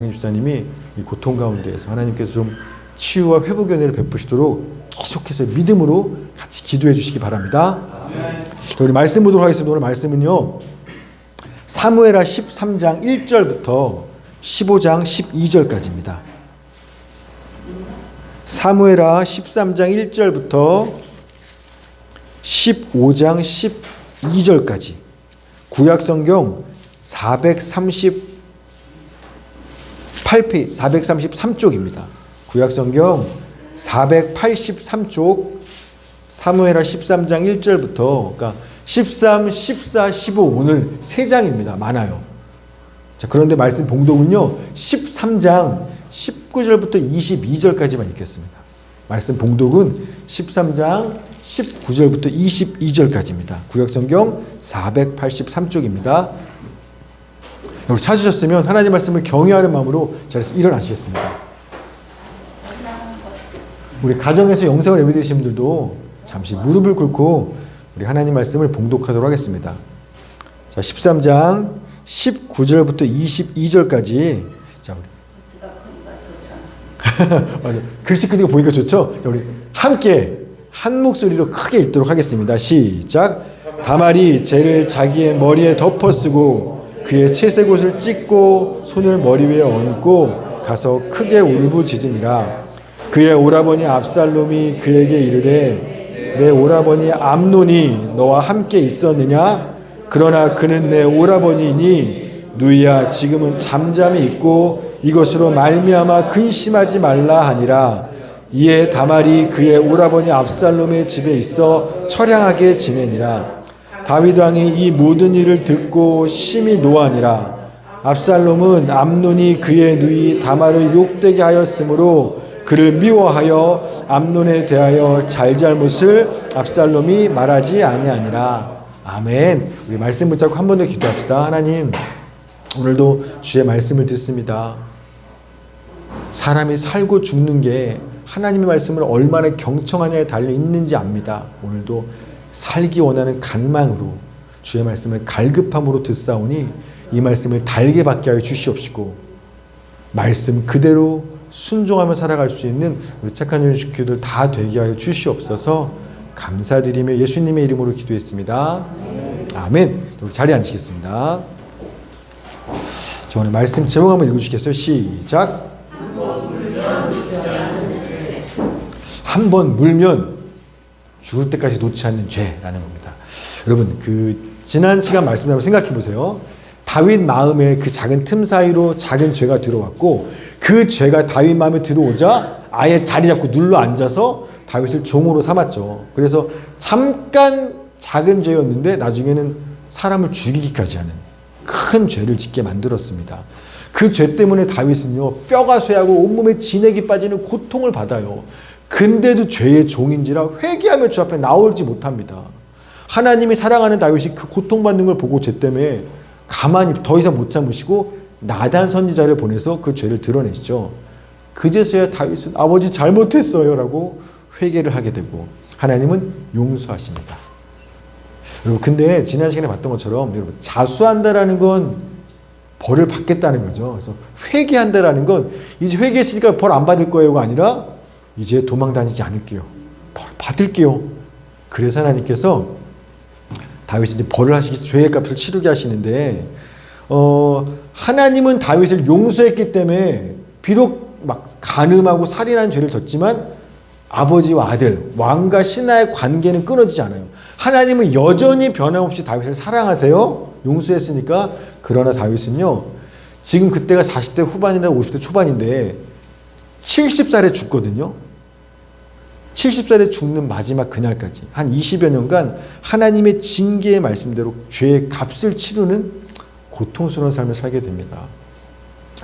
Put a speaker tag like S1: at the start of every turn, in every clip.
S1: 집사님이 이 고통 가운데에서 하나님께서 좀 치유와 회복의 은혜를 베푸시도록 계속해서 믿음으로 같이 기도해 주시기 바랍니다. 자, 우리 말씀 보도록 하겠습니다. 오늘 말씀은요, 사무엘하 13장 1절부터 15장 12절까지입니다. 사무엘하 13장 1절부터 15장 12절까지 구약성경 433쪽입니다. 구약성경 483쪽 사무엘하 13장 1절부터 그러니까 13, 14, 15 오늘 3장입니다. 많아요. 자, 그런데 말씀 봉독은요 13장 19절부터 22절까지만 읽겠습니다. 말씀 봉독은 13장 19절부터 22절까지입니다. 구약성경 483쪽입니다. 우리 찾으셨으면 하나님 말씀을 경외하는 마음으로 자리에서 일어나시겠습니다. 우리 가정에서 영상을 예배드리신 분들도 잠시 무릎을 꿇고 우리 하나님 말씀을 봉독하도록 하겠습니다. 자, 13장 19절부터 22절까지. 자, 우리 맞아. 글씨 크기가 보니까 좋죠? 자, 우리 함께 한 목소리로 크게 읽도록 하겠습니다. 시작. 다말이 재를 자기의 머리에 덮어쓰고 그의 채색 옷을 찢고 손을 머리 위에 얹고 가서 크게 울부짖으니라. 그의 오라버니 압살롬이 그에게 이르되 내 오라버니 암논이 너와 함께 있었느냐? 그러나 그는 내 오라버니이니 누이야 지금은 잠잠히 있고 이것으로 말미암아 근심하지 말라 하니라. 이에 다말이 그의 오라버니 압살롬의 집에 있어 처량하게 지내니라. 다윗 왕이 이 모든 일을 듣고 심히 노하니라. 압살롬은 암논이 그의 누이 다말을 욕되게 하였으므로 그를 미워하여 암논에 대하여 잘잘못을 압살롬이 말하지 아니하니라. 아멘. 우리 말씀 붙잡고 한 번 더 기도합시다. 하나님, 오늘도 주의 말씀을 듣습니다. 사람이 살고 죽는 게 하나님의 말씀을 얼마나 경청하냐에 달려 있는지 압니다. 오늘도 살기 원하는 간망으로 주의 말씀을 갈급함으로 듣사오니 이 말씀을 달게 받게 하여 주시옵시고 말씀 그대로 순종하며 살아갈 수 있는 우리 착한 유식교들 다 되게 하여 주시옵소서. 감사드리며 예수님의 이름으로 기도했습니다. 아멘. 우리 자리에 앉으시겠습니다. 저 오늘 말씀 제목 한번 읽어주시겠어요? 시작. 한 번 물면 죽을 때까지 놓지 않는 죄라는 겁니다. 여러분, 지난 시간 말씀 한번 생각해 보세요. 다윗 마음에 그 작은 틈 사이로 작은 죄가 들어왔고 그 죄가 다윗 마음에 들어오자 아예 자리 잡고 눌러 앉아서 다윗을 종으로 삼았죠. 그래서 잠깐 작은 죄였는데 나중에는 사람을 죽이기까지 하는 큰 죄를 짓게 만들었습니다. 그 죄 때문에 다윗은요 뼈가 쇠하고 온몸에 진액이 빠지는 고통을 받아요. 근데도 죄의 종인지라 회개하며 주 앞에 나오지 못합니다. 하나님이 사랑하는 다윗이 그 고통받는 걸 보고 죄 때문에 가만히 더 이상 못 참으시고 나단 선지자를 보내서 그 죄를 드러내시죠. 그제서야 다윗은 아버지 잘못했어요 라고 회개를 하게 되고 하나님은 용서하십니다. 여러분, 근데 지난 시간에 봤던 것처럼 여러분, 자수한다라는 건 벌을 받겠다는 거죠. 그래서 회개한다라는 건 이제 회개했으니까 벌 안 받을 거예요가 아니라 이제 도망 다니지 않을게요. 벌 받을게요. 그래서 하나님께서 다윗이 이제 벌을 하시기 죄의 값을 치르게 하시는데 하나님은 다윗을 용서했기 때문에 비록 막 간음하고 살인하는 죄를 졌지만 아버지와 아들, 왕과 신하의 관계는 끊어지지 않아요. 하나님은 여전히 변함없이 다윗을 사랑하세요. 용서했으니까. 그러나 다윗은요 지금 그때가 40대 후반이나 50대 초반인데 70살에 죽거든요. 70살에 죽는 마지막 그날까지 한 20여 년간 하나님의 징계의 말씀대로 죄의 값을 치르는 고통스러운 삶을 살게 됩니다.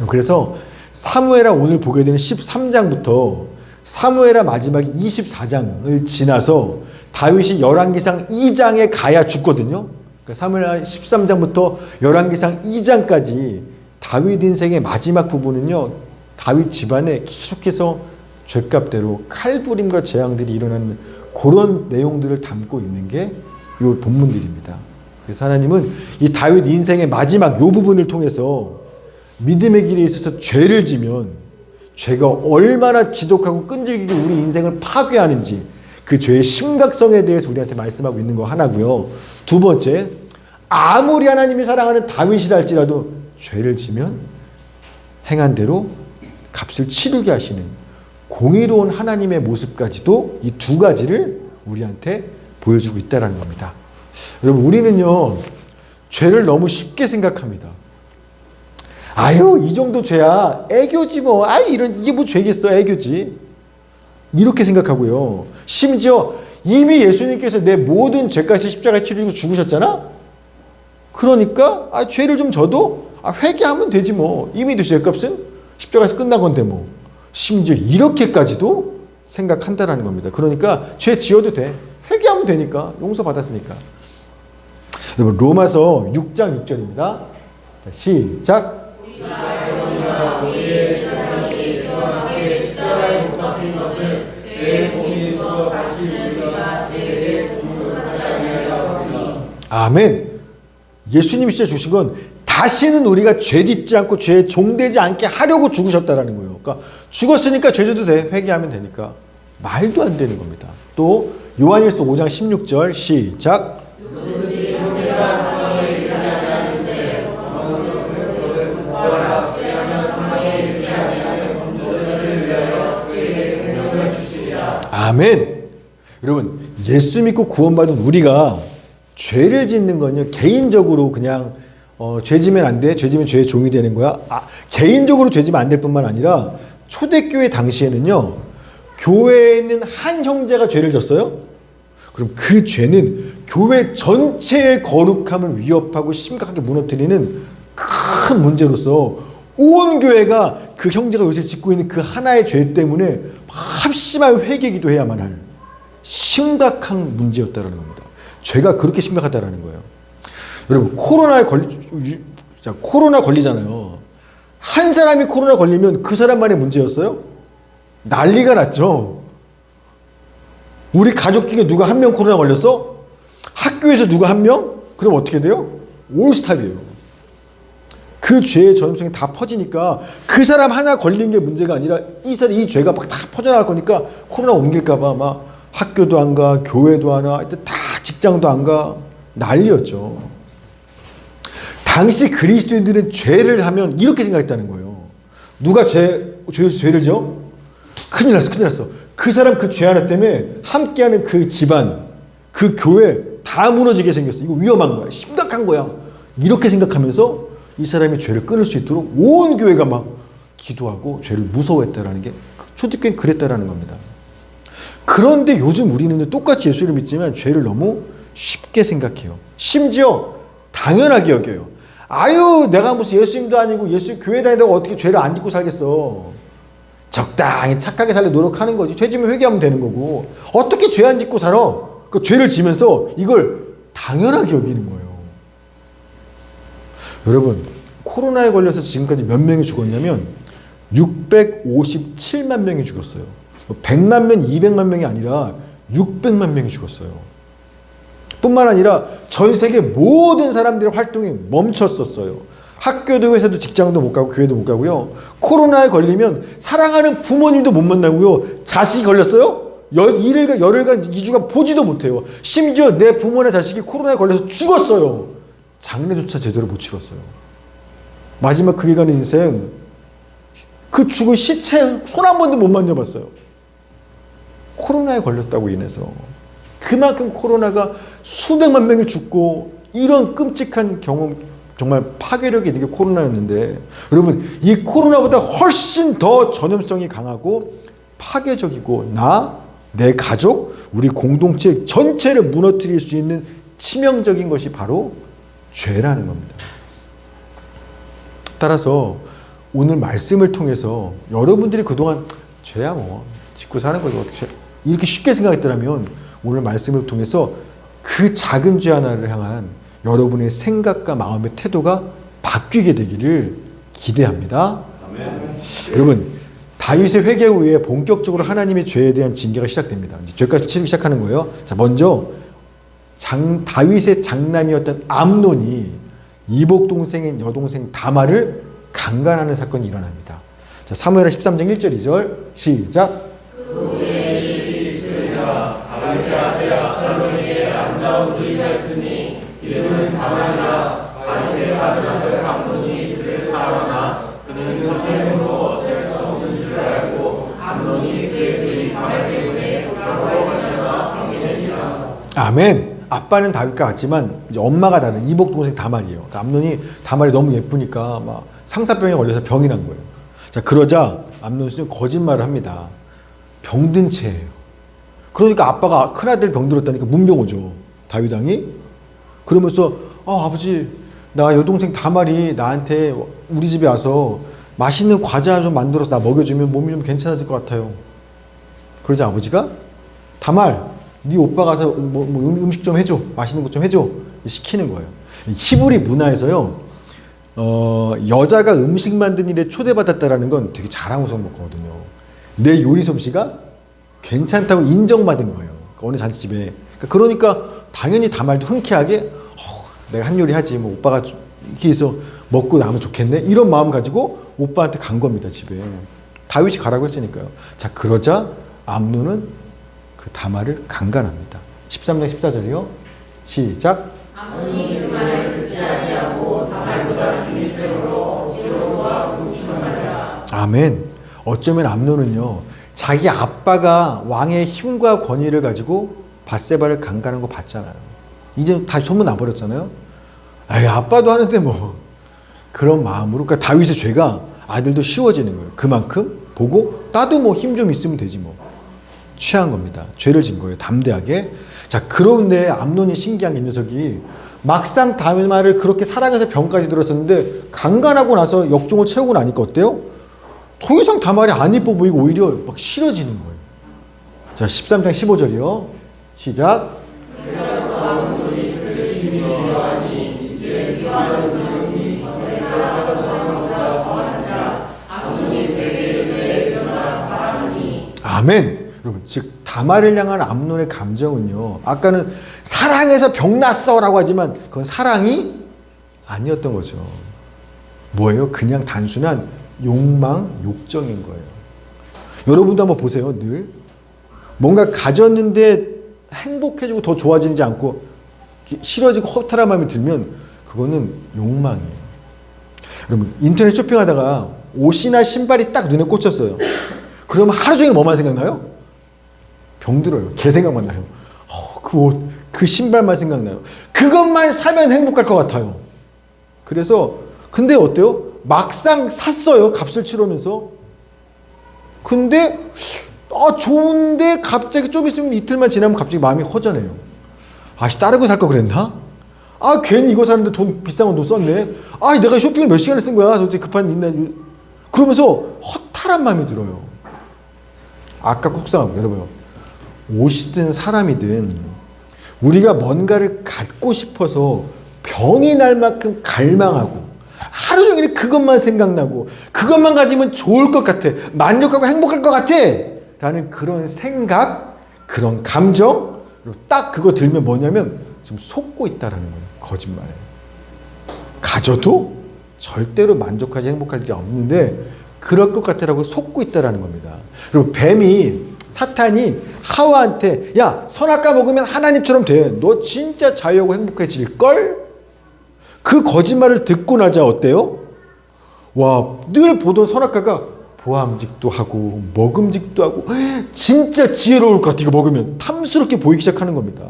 S1: 그래서 사무엘하 오늘 보게 되는 13장부터 사무엘하 마지막 24장을 지나서 다윗이 열왕기상 2장에 가야 죽거든요. 그러니까 사무엘하 13장부터 열왕기상 2장까지 다윗 인생의 마지막 부분은요 다윗 집안에 계속해서 죄값대로 칼부림과 재앙들이 일어나는 그런 내용들을 담고 있는 게 이 본문들입니다. 그래서 하나님은 이 다윗 인생의 마지막 이 부분을 통해서 믿음의 길에 있어서 죄를 지면 죄가 얼마나 지독하고 끈질기게 우리 인생을 파괴하는지 그 죄의 심각성에 대해서 우리한테 말씀하고 있는 거 하나고요. 두 번째, 아무리 하나님이 사랑하는 다윗이라 할지라도 죄를 지면 행한 대로 값을 치르게 하시는 공의로운 하나님의 모습까지도 이 두 가지를 우리한테 보여주고 있다는 겁니다. 여러분, 우리는요 죄를 너무 쉽게 생각합니다. 아유, 이 정도 죄야 애교지 뭐. 이게 뭐 죄겠어, 애교지. 이렇게 생각하고요. 심지어 이미 예수님께서 내 모든 죄값을 십자가에 치르고 죽으셨잖아. 그러니까 죄를 좀 져도 회개하면 되지 뭐. 이미 그 죄값은 십자가에서 끝난 건데 뭐. 심지어 이렇게까지도 생각한다라는 겁니다. 그러니까 죄 지어도 돼. 회개하면 되니까. 용서받았으니까. 여러분, 로마서 6장 6절입니다. 시작. 아멘. 예수님이 진짜 주신 건 다시는 우리가 죄 짓지 않고 죄에 종되지 않게 하려고 죽으셨다라는 거예요. 그러니까 죽었으니까 죄 져도 돼. 회개하면 되니까. 말도 안 되는 겁니다. 또 요한일서 5장 16절 시작. 아멘. 여러분, 예수 믿고 구원받은 우리가 죄를 짓는 건요 개인적으로 그냥 죄 지면 안 돼, 죄 지면 죄의 종이 되는 거야. 개인적으로 죄 지면 안 될 뿐만 아니라 초대교회 당시에는요 교회에 있는 한 형제가 죄를 졌어요. 그럼 그 죄는 교회 전체의 거룩함을 위협하고 심각하게 무너뜨리는 큰 문제로서 온 교회가 그 형제가 요새 짓고 있는 그 하나의 죄 때문에 합심하여 회개 기도해야만 할 심각한 문제였다는 겁니다. 죄가 그렇게 심각하다는 거예요. 여러분, 코로나 걸리잖아요. 한 사람이 코로나 걸리면 그 사람만의 문제였어요? 난리가 났죠. 우리 가족 중에 누가 한 명 코로나 걸렸어? 학교에서 누가 한 명? 그럼 어떻게 돼요? 올스탑이에요. 그 죄의 전염성이 다 퍼지니까 그 사람 하나 걸린 게 문제가 아니라 이 죄가 막 다 퍼져나갈 거니까 코로나 옮길까봐 막 학교도 안 가, 교회도 안 와, 다 직장도 안 가. 난리였죠. 당시 그리스도인들은 죄를 하면 이렇게 생각했다는 거예요. 누가 죄를 지어? 큰일 났어. 그 사람 그 죄 하나 때문에 함께하는 그 집안, 그 교회 다 무너지게 생겼어. 이거 위험한 거야. 심각한 거야. 이렇게 생각하면서 이 사람이 죄를 끊을 수 있도록 온 교회가 막 기도하고 죄를 무서워했다라는 게 초대교회는 그랬다라는 겁니다. 그런데 요즘 우리는 똑같이 예수를 믿지만 죄를 너무 쉽게 생각해요. 심지어 당연하게 여겨요. 내가 무슨 예수님도 아니고 예수 교회 다니다가 어떻게 죄를 안 짓고 살겠어. 적당히 착하게 살려 노력하는 거지. 죄 지면 회개하면 되는 거고. 어떻게 죄 안 짓고 살아? 그 죄를 지면서 이걸 당연하게 여기는 거예요. 여러분, 코로나에 걸려서 지금까지 몇 명이 죽었냐면 657만 명이 죽었어요. 100만 명, 200만 명이 아니라 600만 명이 죽었어요. 뿐만 아니라 전 세계 모든 사람들의 활동이 멈췄었어요. 학교도 회사도 직장도 못 가고 교회도 못 가고요. 코로나에 걸리면 사랑하는 부모님도 못 만나고요. 자식이 걸렸어요? 열흘간 2주간 보지도 못해요. 심지어 내 부모나 자식이 코로나에 걸려서 죽었어요. 장례조차 제대로 못 치렀어요. 마지막 그 기간의 인생, 그 죽은 시체 손 한 번도 못 만져봤어요. 코로나에 걸렸다고 인해서. 그만큼 코로나가 수백만 명이 죽고 이런 끔찍한 경험, 정말 파괴력이 있는 게 코로나였는데, 여러분, 이 코로나보다 훨씬 더 전염성이 강하고 파괴적이고 내 가족, 우리 공동체 전체를 무너뜨릴 수 있는 치명적인 것이 바로 죄라는 겁니다. 따라서 오늘 말씀을 통해서 여러분들이 그동안 죄야 뭐 짓고 사는 거지 어떻게 이렇게 쉽게 생각했더라면 오늘 말씀을 통해서 그 작은 죄 하나를 향한 여러분의 생각과 마음의 태도가 바뀌게 되기를 기대합니다. 아멘. 여러분, 다윗의 회개 후에 본격적으로 하나님의 죄에 대한 징계가 시작됩니다. 이제 죄까지 치르기 시작하는 거예요. 자, 먼저 다윗의 장남이었던 암논이 이복 동생인 여동생 다말을 강간하는 사건이 일어납니다. 자, 사무엘하 13장 1절 2절 시작. 아멘. 아빠는 다윗과 같지만 이제 엄마가 다른 이복 동생 다말이에요. 그러니까 암논이 다말이 너무 예쁘니까 막 상사병에 걸려서 병이 난 거예요. 자, 그러자 암논 씨는 거짓말을 합니다. 병든 채예요. 그러니까 아빠가 큰아들 병들었다니까 문병 오죠. 다윗 왕이. 그러면서 아버지, 나 여동생 다말이 나한테 우리 집에 와서 맛있는 과자 좀 만들어서 나 먹여주면 몸이 좀 괜찮아질 것 같아요. 그러자 아버지가 다말, 네 오빠 가서 음식 좀 해줘, 맛있는 것 좀 해줘 시키는 거예요. 히브리 문화에서요, 여자가 음식 만든 일에 초대받았다라는 건 되게 자랑스러운 거거든요. 내 요리 솜씨가 괜찮다고 인정받은 거예요. 어느 잔치집에. 그러니까 당연히 다말도 흔쾌하게 내가 한 요리 하지, 뭐 오빠가 이렇게 해서 먹고 나면 좋겠네, 이런 마음 가지고 오빠한테 간 겁니다. 집에 다윗이 가라고 했으니까요. 자, 그러자 암논은 그 다말을 강간합니다. 13장 14절이요 시작. 암논이 그 말을 듣지 아니하고 다말보다 중일sem으로 기로와 궁심을 말이라. 아멘. 어쩌면 암논은요, 자기 아빠가 왕의 힘과 권위를 가지고 밧세바를 강간한 거 봤잖아요. 이제 다 소문 나버렸잖아요. 에이, 아빠도 하는데 뭐, 그런 마음으로. 그러니까 다윗의 죄가 아들도 쉬워지는 거예요. 그만큼 보고 나도 뭐 힘 좀 있으면 되지 뭐. 취한 겁니다. 죄를 진 거예요. 담대하게. 자, 그런데 암논이 신기한 게, 이 녀석이 막상 다말을 그렇게 사랑해서 병까지 들었었는데 강간하고 나서 역종을 채우고 나니까 어때요? 더 이상 다말이 안 이뻐 보이고 오히려 막 싫어지는 거예요. 자, 13장 15절이요 시작. 아멘. 여러분, 즉 다말을 향한 암논의 감정은요, 아까는 사랑해서 병났어라고 하지만 그건 사랑이 아니었던 거죠. 뭐예요? 그냥 단순한 욕망, 욕정인 거예요. 여러분도 한번 보세요. 늘 뭔가 가졌는데 행복해지고 더 좋아지지 않고 싫어지고 허탈한 마음이 들면 그거는 욕망이에요. 여러분, 인터넷 쇼핑하다가 옷이나 신발이 딱 눈에 꽂혔어요. 그러면 하루 종일 뭐만 생각나요? 병들어요. 걔 생각만 나요. 그 옷, 그 신발만 생각나요. 그것만 사면 행복할 것 같아요. 그래서 근데 어때요? 막상 샀어요. 값을 치르면서. 근데 좋은데 갑자기 좀 있으면 이틀만 지나면 갑자기 마음이 허전해요. 다른 거 살 거 그랬나? 괜히 이거 사는데 돈 비싼 돈 썼네. 내가 쇼핑을 몇 시간을 쓴 거야. 도대체 급한 있나? 그러면서 허탈한 마음이 들어요. 아깝고 속상하고. 여러분, 옷이든 사람이든 우리가 뭔가를 갖고 싶어서 병이 날 만큼 갈망하고 하루 종일 그것만 생각나고 그것만 가지면 좋을 것 같아, 만족하고 행복할 것 같아 라는 그런 생각, 그런 감정, 딱 그거 들면 뭐냐면 지금 속고 있다라는 거예요. 거짓말에. 가져도 절대로 만족하지 행복할 게 없는데 그럴 것 같아라고 속고 있다라는 겁니다. 그리고 사탄이 하와한테 야, 선악과 먹으면 하나님처럼 돼, 너 진짜 자유하고 행복해질걸? 그 거짓말을 듣고 나자 어때요? 와, 늘 보던 선악과가 보암직도 하고 먹음직도 하고 진짜 지혜로울 것 같아. 이거 먹으면 탐스럽게 보이기 시작하는 겁니다.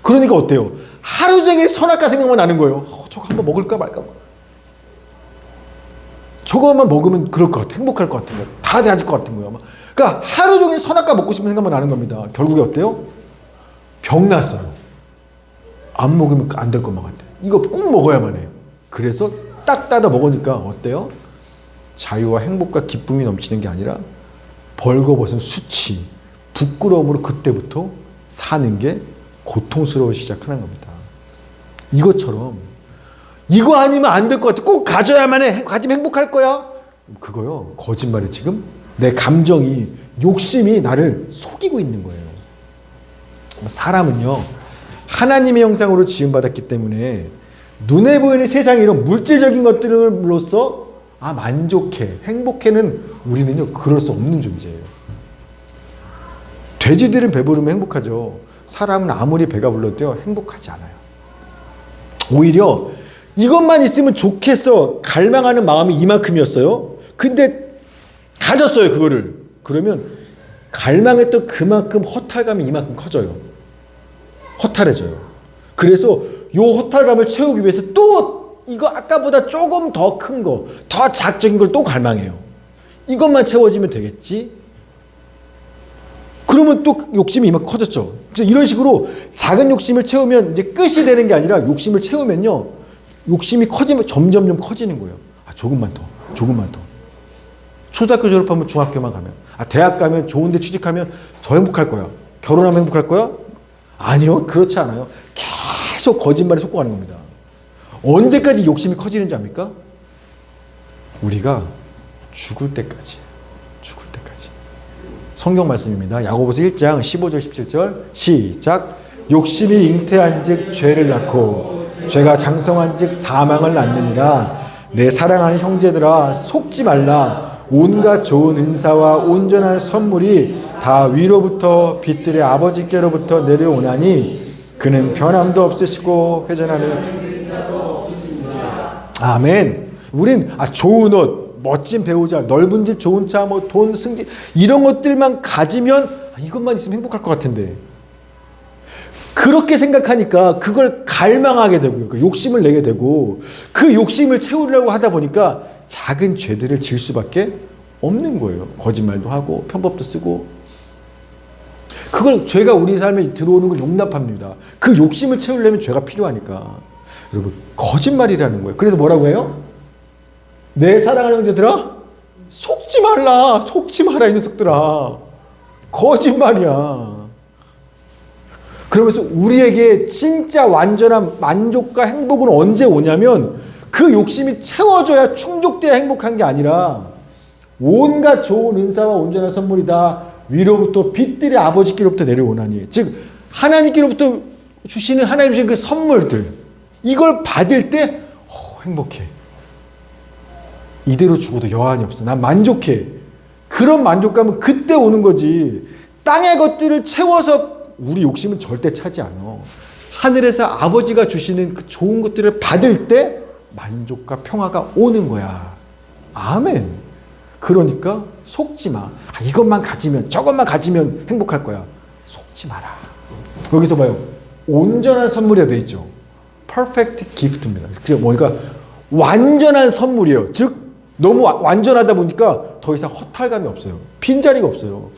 S1: 그러니까 어때요? 하루 종일 선악과 생각만 나는 거예요. 저거 한번 먹을까 말까. 저거만 먹으면 그럴 것 같아. 행복할 것 같은 거야. 다 돼질 것 같은 거야. 그러니까 하루 종일 선악과 먹고 싶은 생각만 나는 겁니다. 결국에 어때요? 병 났어요. 안 먹으면 안 될 것만 같아. 이거 꼭 먹어야만 해요. 그래서 딱 따다 먹으니까 어때요? 자유와 행복과 기쁨이 넘치는 게 아니라 벌거벗은 수치, 부끄러움으로 그때부터 사는 게 고통스러워지기 시작하는 겁니다. 이것처럼 이거 아니면 안 될 것 같아. 꼭 가져야만 해. 가지면 행복할 거야. 그거요, 거짓말이 지금 내 감정이, 욕심이 나를 속이고 있는 거예요. 사람은요, 하나님의 형상으로 지음받았기 때문에 눈에 보이는 세상의 이런 물질적인 것들로서 만족해, 행복해는 우리는요, 그럴 수 없는 존재예요. 돼지들은 배부르면 행복하죠. 사람은 아무리 배가 불러도요, 행복하지 않아요. 오히려 이것만 있으면 좋겠어 갈망하는 마음이 이만큼이었어요. 근데 가졌어요, 그거를. 그러면 갈망했던 그만큼 허탈감이 이만큼 커져요. 허탈해져요. 그래서 요 허탈감을 채우기 위해서 또 이거 아까보다 조금 더 큰 거, 더 자극적인 걸 또 갈망해요. 이것만 채워지면 되겠지? 그러면 또 욕심이 이만큼 커졌죠. 그래서 이런 식으로 작은 욕심을 채우면 이제 끝이 되는 게 아니라 욕심을 채우면요, 욕심이 커지면 점점점 커지는 거예요. 조금만 더, 조금만 더. 초등학교 졸업하면 중학교만 가면, 대학 가면 좋은 데 취직하면 더 행복할 거야. 결혼하면 행복할 거야? 아니요, 그렇지 않아요. 계속 거짓말에 속고가는 겁니다. 언제까지 욕심이 커지는지 압니까? 우리가 죽을 때까지. 죽을 때까지. 성경 말씀입니다. 야고보서 1장 15절 17절 시작. 욕심이 잉태한 즉 죄를 낳고 죄가 장성한 즉 사망을 낳느니라. 내 사랑하는 형제들아 속지 말라. 온갖 좋은 은사와 온전한 선물이 다 위로부터 빛들의 아버지께로부터 내려오나니 그는 변함도 없으시고 회전하는 아멘. 우린 좋은 옷, 멋진 배우자, 넓은 집, 좋은 차, 뭐 돈, 승진 이런 것들만 가지면 이것만 있으면 행복할 것 같은데, 그렇게 생각하니까 그걸 갈망하게 되고요. 그 욕심을 내게 되고, 그 욕심을 채우려고 하다 보니까 작은 죄들을 질 수밖에 없는 거예요. 거짓말도 하고 편법도 쓰고. 그걸 죄가 우리 삶에 들어오는 걸 용납합니다. 그 욕심을 채우려면 죄가 필요하니까. 여러분, 거짓말이라는 거예요. 그래서 뭐라고 해요? 내 사랑하는 형제들아 속지 말라. 속지 마라, 이 녀석들아. 거짓말이야. 그러면서 우리에게 진짜 완전한 만족과 행복은 언제 오냐면 그 욕심이 채워져야, 충족돼야 행복한 게 아니라 온갖 좋은 은사와 온전한 선물이 다 위로부터 빛들의 아버지께로부터 내려오나니, 즉 하나님께로부터 주시는, 하나님 주신 그 선물들, 이걸 받을 때 행복해. 이대로 죽어도 여한이 없어. 난 만족해. 그런 만족감은 그때 오는 거지. 땅의 것들을 채워서 우리 욕심은 절대 차지 않아. 하늘에서 아버지가 주시는 그 좋은 것들을 받을 때 만족과 평화가 오는 거야. 아멘. 그러니까 속지 마. 이것만 가지면, 저것만 가지면 행복할 거야. 속지 마라. 여기서 봐요. 온전한 선물이라 돼 있죠. Perfect gift입니다. 그래서 뭐니까 완전한 선물이에요. 즉 너무 완전하다 보니까 더 이상 허탈감이 없어요. 빈자리가 없어요.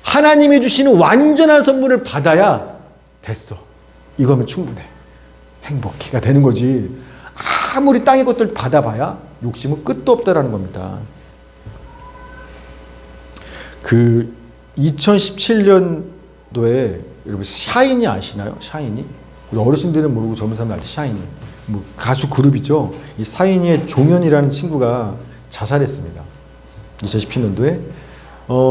S1: 하나님이 주시는 완전한 선물을 받아야 됐어. 이거면 충분해. 행복해가 되는 거지. 아무리 땅의 것들 받아봐야 욕심은 끝도 없다라는 겁니다. 그 2017년도에 여러분 샤이니 아시나요? 샤이니? 우리 어르신들은 모르고 젊은 사람들 알지. 샤이니. 뭐 가수 그룹이죠. 이 샤이니의 종현이라는 친구가 자살했습니다. 2017년도에.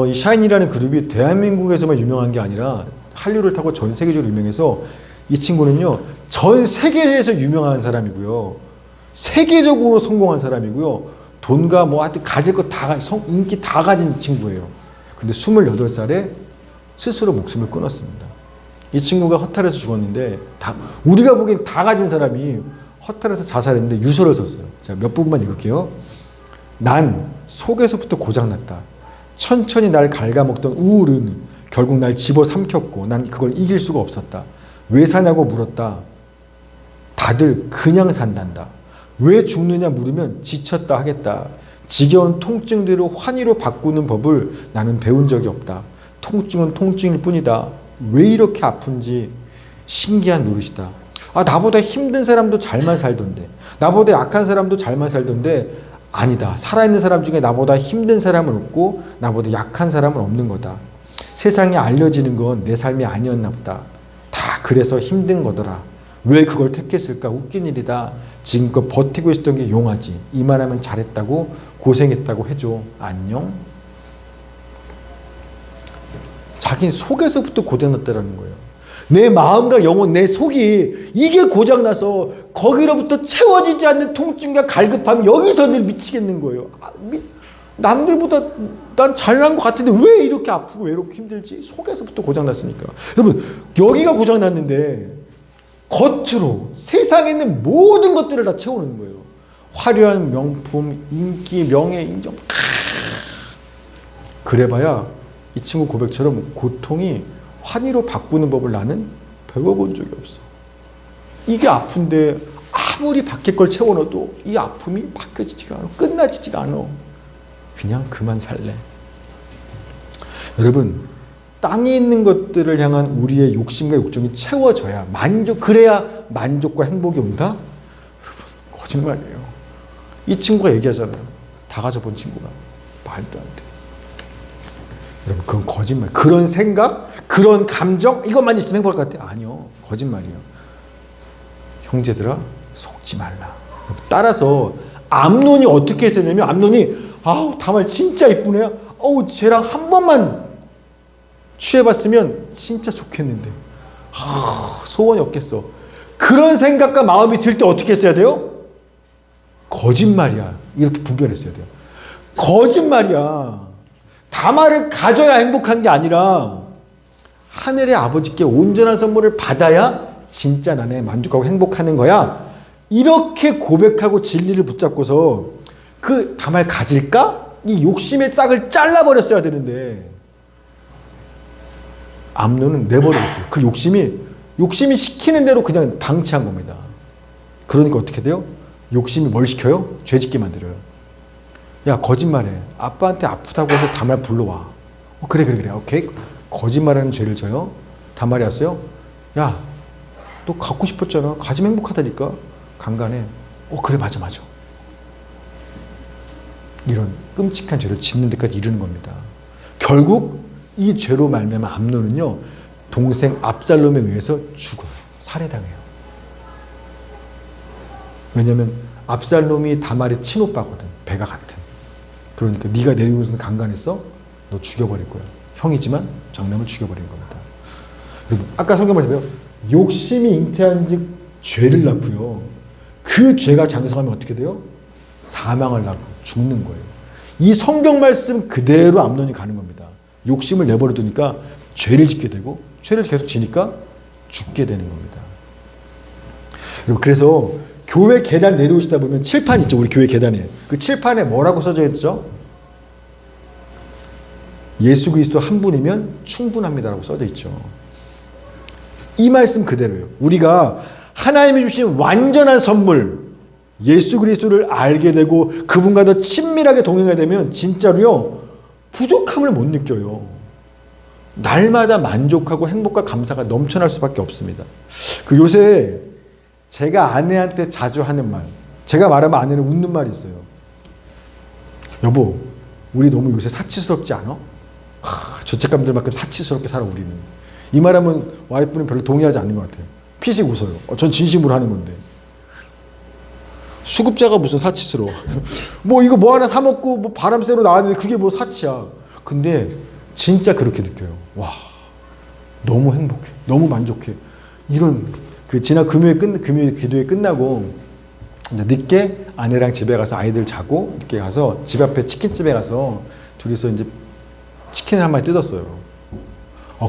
S1: 이 샤이니라는 그룹이 대한민국에서만 유명한 게 아니라 한류를 타고 전 세계적으로 유명해서, 이 친구는요 전 세계에서 유명한 사람이고요, 세계적으로 성공한 사람이고요, 돈과 뭐 하여튼 가질 거 다, 인기 다 가진 친구예요. 근데 28살에 스스로 목숨을 끊었습니다. 이 친구가 허탈해서 죽었는데, 우리가 보기엔 다 가진 사람이 허탈해서 자살했는데 유서를 썼어요. 자, 몇 부분만 읽을게요. 난 속에서부터 고장났다. 천천히 날 갉아먹던 우울은 결국 날 집어삼켰고 난 그걸 이길 수가 없었다. 왜 사냐고 물었다. 다들 그냥 산단다. 왜 죽느냐 물으면 지쳤다 하겠다. 지겨운 통증들을 환희로 바꾸는 법을 나는 배운 적이 없다. 통증은 통증일 뿐이다. 왜 이렇게 아픈지 신기한 노릇이다. 나보다 힘든 사람도 잘만 살던데, 나보다 약한 사람도 잘만 살던데, 아니다. 살아있는 사람 중에 나보다 힘든 사람은 없고 나보다 약한 사람은 없는 거다. 세상에 알려지는 건 내 삶이 아니었나 보다. 다 그래서 힘든 거더라. 왜 그걸 택했을까? 웃긴 일이다. 지금껏 버티고 있었던 게 용하지. 이만하면 잘했다고, 고생했다고 해줘. 안녕. 자기는 속에서부터 고장났다라는 거예요. 내 마음과 영혼, 내 속이 이게 고장나서 거기로부터 채워지지 않는 통증과 갈급함이 여기서 늘 미치겠는 거예요. 남들보다 난 잘난 것 같은데 왜 이렇게 아프고 왜 이렇게 힘들지? 속에서부터 고장났으니까. 여러분, 여기가 고장났는데 겉으로 세상에 있는 모든 것들을 다 채우는 거예요. 화려한 명품, 인기, 명예, 인정. 그래봐야 이 친구 고백처럼 고통이 환희로 바꾸는 법을 나는 배워본 적이 없어. 이게 아픈데 아무리 밖에 걸 채워넣어도 이 아픔이 바뀌어지지가 않아. 끝나지지가 않아. 그냥 그만 살래. 여러분, 땅에 있는 것들을 향한 우리의 욕심과 욕정이 채워져야 그래야 만족과 행복이 온다? 여러분, 거짓말이에요. 이 친구가 얘기하잖아요. 다 가져본 친구가. 말도 안 돼. 여러분, 그건 거짓말. 그런 생각, 그런 감정, 이것만 있으면 행복할 것 같아. 아니요. 거짓말이에요. 형제들아, 속지 말라. 따라서 암논이 어떻게 했었냐면, 암논이 다말 진짜 이쁘네. 쟤랑 한 번만 취해봤으면 진짜 좋겠는데. 소원이 없겠어. 그런 생각과 마음이 들 때 어떻게 했어야 돼요? 거짓말이야. 이렇게 분별했어야 돼요. 거짓말이야. 다말을 가져야 행복한 게 아니라 하늘의 아버지께 온전한 선물을 받아야 진짜 나는 만족하고 행복하는 거야. 이렇게 고백하고 진리를 붙잡고서 그 다말 가질까? 이 욕심의 싹을 잘라버렸어야 되는데 암논은 내버려뒀어요. 그 욕심이 시키는 대로 그냥 방치한 겁니다. 그러니까 어떻게 돼요? 욕심이 뭘 시켜요? 죄 짓게 만들어요. 야, 거짓말해. 아빠한테 아프다고 해서 다말 불러와. 그래. 오케이. 거짓말하는 죄를 져요. 다말이 왔어요. 야, 너 갖고 싶었잖아. 가지면 행복하다니까. 강간해. 그래, 맞아. 이런 끔찍한 죄를 짓는 데까지 이르는 겁니다. 결국 이 죄로 말미암아 암논은요, 동생 압살롬에 의해서 죽어요. 살해당해요. 왜냐면 압살롬이 다말의 친오빠거든. 배가 같은. 그러니까 네가 내 이웃은 강간했어? 너 죽여버릴 거야. 형이지만 장남을 죽여버린 겁니다. 여러분, 아까 성경 말씀에요. 욕심이 잉태한 즉 죄를 낳고요. 그 죄가 장성하면 어떻게 돼요? 사망을 낳고 죽는 거예요. 이 성경 말씀 그대로 암논이 가는 겁니다. 욕심을 내버려 두니까 죄를 짓게 되고 죄를 계속 지니까 죽게 되는 겁니다. 여러분, 그래서 교회 계단 내려오시다 보면 칠판 있죠. 우리 교회 계단에. 그 칠판에 뭐라고 써져 있죠? 예수 그리스도 한 분이면 충분합니다라고 써져 있죠. 이 말씀 그대로예요. 우리가 하나님이 주신 완전한 선물 예수 그리스도를 알게 되고 그분과 더 친밀하게 동행하게 되면 진짜로요, 부족함을 못 느껴요. 날마다 만족하고 행복과 감사가 넘쳐날 수밖에 없습니다. 요새 제가 아내한테 자주 하는 말, 제가 말하면 아내는 웃는 말이 있어요. 여보, 우리 너무 요새 사치스럽지 않아? 죄책감들만큼 사치스럽게 살아 우리는. 이 말하면 와이프는 별로 동의하지 않는 것 같아요. 피식 웃어요. 전 진심으로 하는 건데. 수급자가 무슨 사치스러워. 이거 뭐 하나 사먹고 바람 쐬러 나왔는데 그게 뭐 사치야. 근데 진짜 그렇게 느껴요. 와, 너무 행복해. 너무 만족해. 이런 지난 금요일 기도회 끝나고 이제 늦게 아내랑 집에 가서 아이들 자고 늦게 가서 집 앞에 치킨집에 가서 둘이서 이제 치킨을 한 마리 뜯었어요.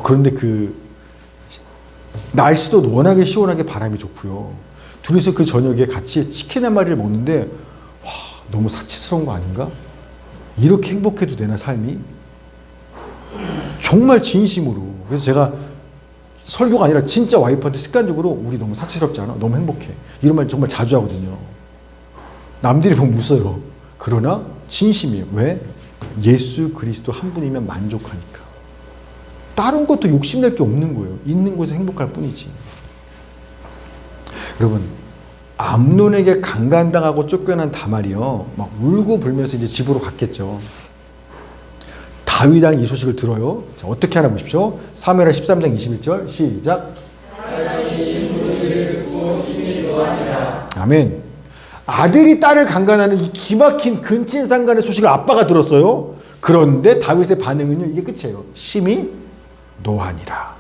S1: 그런데 날씨도 워낙에 시원하게 바람이 좋고요. 둘이서 그 저녁에 같이 치킨 한 마리를 먹는데 와, 너무 사치스러운 거 아닌가? 이렇게 행복해도 되나 삶이? 정말 진심으로. 그래서 제가 설교가 아니라 진짜 와이프한테 습관적으로 우리 너무 사치스럽지 않아? 너무 행복해. 이런 말 정말 자주 하거든요. 남들이 보면 웃어요. 그러나 진심이에요. 왜? 예수 그리스도 한 분이면 만족하니까. 다른 것도 욕심낼 게 없는 거예요. 있는 곳에 행복할 뿐이지. 여러분, 암논에게 강간당하고 쫓겨난 다말이요, 막 울고 불면서 이제 집으로 갔겠죠. 다윗왕이 이 소식을 들어요. 자, 어떻게 하나 보십시오. 사무엘하 13장 21절 시작. 아멘. 아들이 딸을 강간하는 이 기막힌 근친상간의 소식을 아빠가 들었어요. 그런데 다윗의 반응은요, 이게 끝이에요. 심히 노하니라.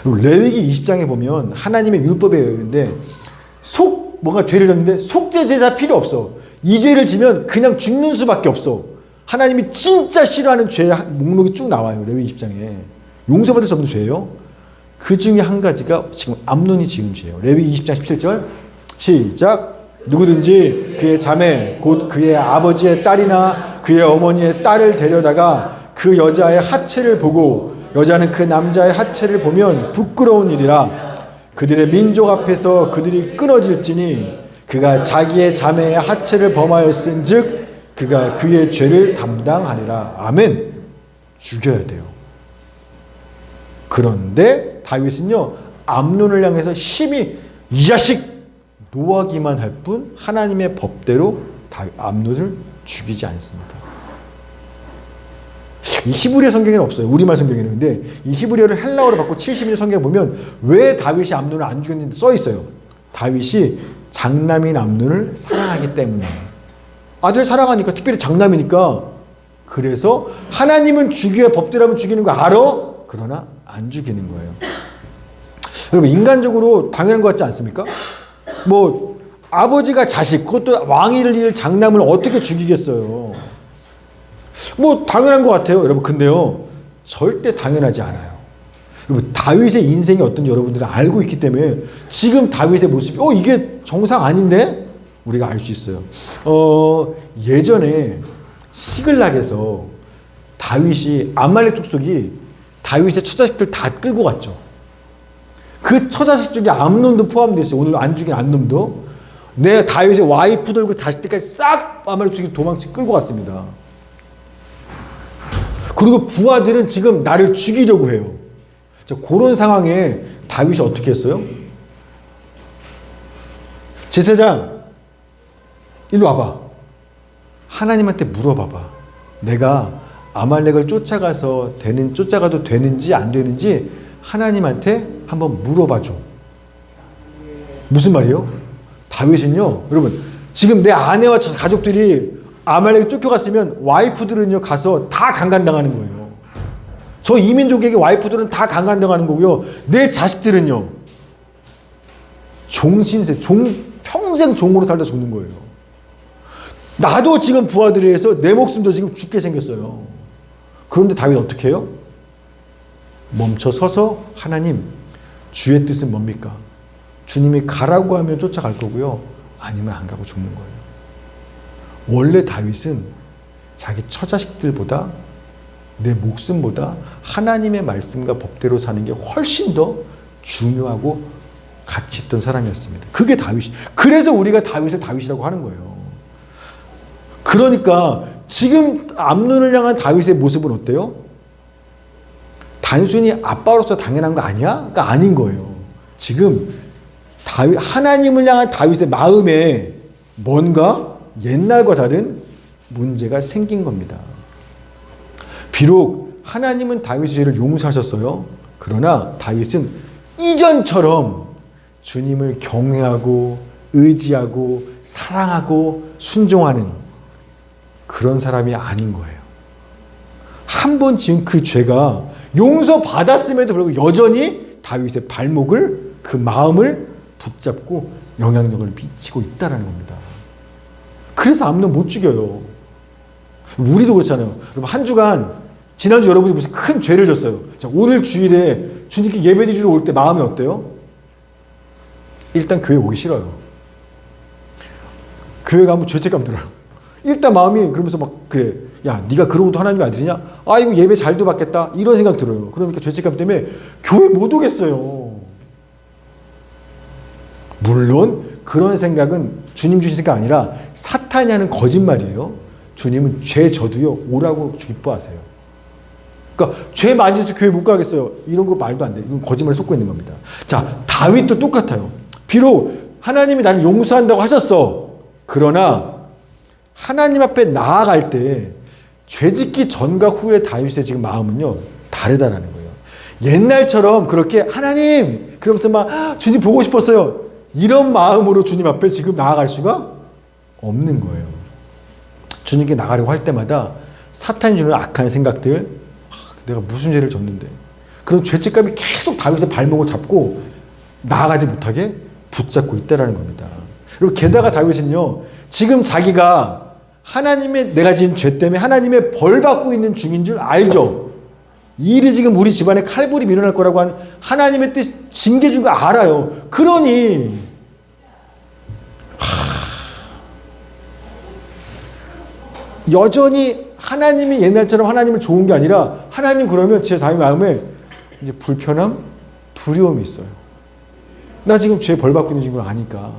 S1: 그리고 레위기 20장에 보면 하나님의 율법에 있는데 뭔가 죄를 졌는데 속죄 제사 필요 없어. 이 죄를 지면 그냥 죽는 수밖에 없어. 하나님이 진짜 싫어하는 죄 목록이 쭉 나와요. 레위기 20장에. 용서받을 수 없는 죄예요. 그 중에 한 가지가 지금 암논이 지은 죄예요. 레위기 20장 17절 시작. 누구든지 그의 자매 곧 그의 아버지의 딸이나 그의 어머니의 딸을 데려다가 그 여자의 하체를 보고 여자는 그 남자의 하체를 보면 부끄러운 일이라. 그들의 민족 앞에서 그들이 끊어질지니 그가 자기의 자매의 하체를 범하였은 즉 그가 그의 죄를 담당하리라. 아멘. 죽여야 돼요. 그런데 다윗은요 암논을 향해서 심히 이 자식 노하기만 할 뿐 하나님의 법대로 암논을 죽이지 않습니다. 이 히브리어 성경에는 없어요. 우리말 성경에는. 근데 이 히브리어를 헬라어로 바꿔 71년 성경에 보면 왜 다윗이 암논을 안 죽였는지 써 있어요. 다윗이 장남인 암논을 사랑하기 때문에. 아들 사랑하니까, 특별히 장남이니까. 그래서 하나님은 죽여야 법대로 하면 죽이는 거 알아? 그러나 안 죽이는 거예요. 여러분 인간적으로 당연한 것 같지 않습니까? 뭐 아버지가 자식, 그것도 왕위를 잃을 장남을 어떻게 죽이겠어요? 뭐 당연한 것 같아요. 여러분 근데요 절대 당연하지 않아요. 여러분 다윗의 인생이 어떤지 여러분들은 알고 있기 때문에 지금 다윗의 모습이 이게 정상 아닌데? 우리가 알 수 있어요. 예전에 시글락에서 다윗이 아말렉 족속이 다윗의 처자식들 다 끌고 갔죠. 그 처자식 중에 암논도 포함되어 있어요. 오늘 안 죽인 암논도. 다윗의 와이프들과 자식들까지 싹 아말렉 족속이 도망치 끌고 갔습니다. 그리고 부하들은 지금 나를 죽이려고 해요. 그런 상황에 다윗이 어떻게 했어요? 제사장 일로 와봐. 하나님한테 물어봐봐. 내가 아말렉을 쫓아가도 되는지 안 되는지 하나님한테 한번 물어봐줘. 무슨 말이에요? 다윗은요 여러분 지금 내 아내와 가족들이 아말렉에 쫓겨갔으면 와이프들은요 가서 다 강간당하는 거예요. 저 이민족에게 와이프들은 다 강간당하는 거고요. 내 자식들은요 평생 종으로 살다 죽는 거예요. 나도 지금 부하들에 의해서 내 목숨도 지금 죽게 생겼어요. 그런데 다윗 어떻게 해요? 멈춰 서서 하나님 주의 뜻은 뭡니까? 주님이 가라고 하면 쫓아갈 거고요. 아니면 안 가고 죽는 거예요. 원래 다윗은 자기 처자식들보다 내 목숨보다 하나님의 말씀과 법대로 사는 게 훨씬 더 중요하고 가치 있던 사람이었습니다. 그게 다윗이. 그래서 우리가 다윗을 다윗이라고 하는 거예요. 그러니까 지금 암논을 향한 다윗의 모습은 어때요? 단순히 아빠로서 당연한 거 아니야? 그러니까 아닌 거예요. 지금 하나님을 향한 다윗의 마음에 뭔가 옛날과 다른 문제가 생긴 겁니다. 비록 하나님은 다윗의 죄를 용서하셨어요. 그러나 다윗은 이전처럼 주님을 경외하고 의지하고 사랑하고 순종하는 그런 사람이 아닌 거예요. 한 번 지은 그 죄가 용서받았음에도 불구하고 여전히 다윗의 발목을, 그 마음을 붙잡고 영향력을 미치고 있다는 겁니다. 그래서 암논 못 죽여요. 우리도 그렇잖아요. 여러분 한 주간 지난주 여러분이 무슨 큰 죄를 졌어요. 자, 오늘 주일에 주님께 예배드리러 올 때 마음이 어때요? 일단 교회 오기 싫어요. 교회 가면 죄책감 들어요. 일단 마음이 그러면서 막 그래. 야, 네가 그러고도 하나님의 아들이냐? 아, 이거 예배 잘도 받겠다. 이런 생각 들어요. 그러니까 죄책감 때문에 교회 못 오겠어요. 물론 그런 생각은 주님 주신 생각 아니라 사탄이 하는 거짓말이에요. 주님은 죄 져도요 오라고 기뻐하세요. 그러니까 죄 많이 져서 교회 못 가겠어요. 이런 거 말도 안 돼요. 이건 거짓말에 속고 있는 겁니다. 자, 다윗도 똑같아요. 비록 하나님이 나를 용서한다고 하셨어. 그러나 하나님 앞에 나아갈 때 죄짓기 전과 후의 다윗의 지금 마음은요 다르다라는 거예요. 옛날처럼 그렇게 하나님 그러면서 막 주님 보고 싶었어요. 이런 마음으로 주님 앞에 지금 나아갈 수가 없는 거예요. 주님께 나가려고 할 때마다 사탄이 주는 악한 생각들, 내가 무슨 죄를 졌는데, 그런 죄책감이 계속 다윗의 발목을 잡고 나아가지 못하게 붙잡고 있다라는 겁니다. 그리고 게다가 다윗은요, 지금 자기가 하나님의 내가 지은 죄 때문에 하나님의 벌 받고 있는 중인 줄 알죠. 이 일이 지금 우리 집안에 칼불이 일어날 거라고 한 하나님의 뜻 징계 준 거 알아요. 그러니 여전히 하나님이 옛날처럼 하나님을 좋은 게 아니라 하나님 그러면 제 다윗 마음에 이제 불편함, 두려움이 있어요. 나 지금 죄 벌 받고 있는 걸 아니까.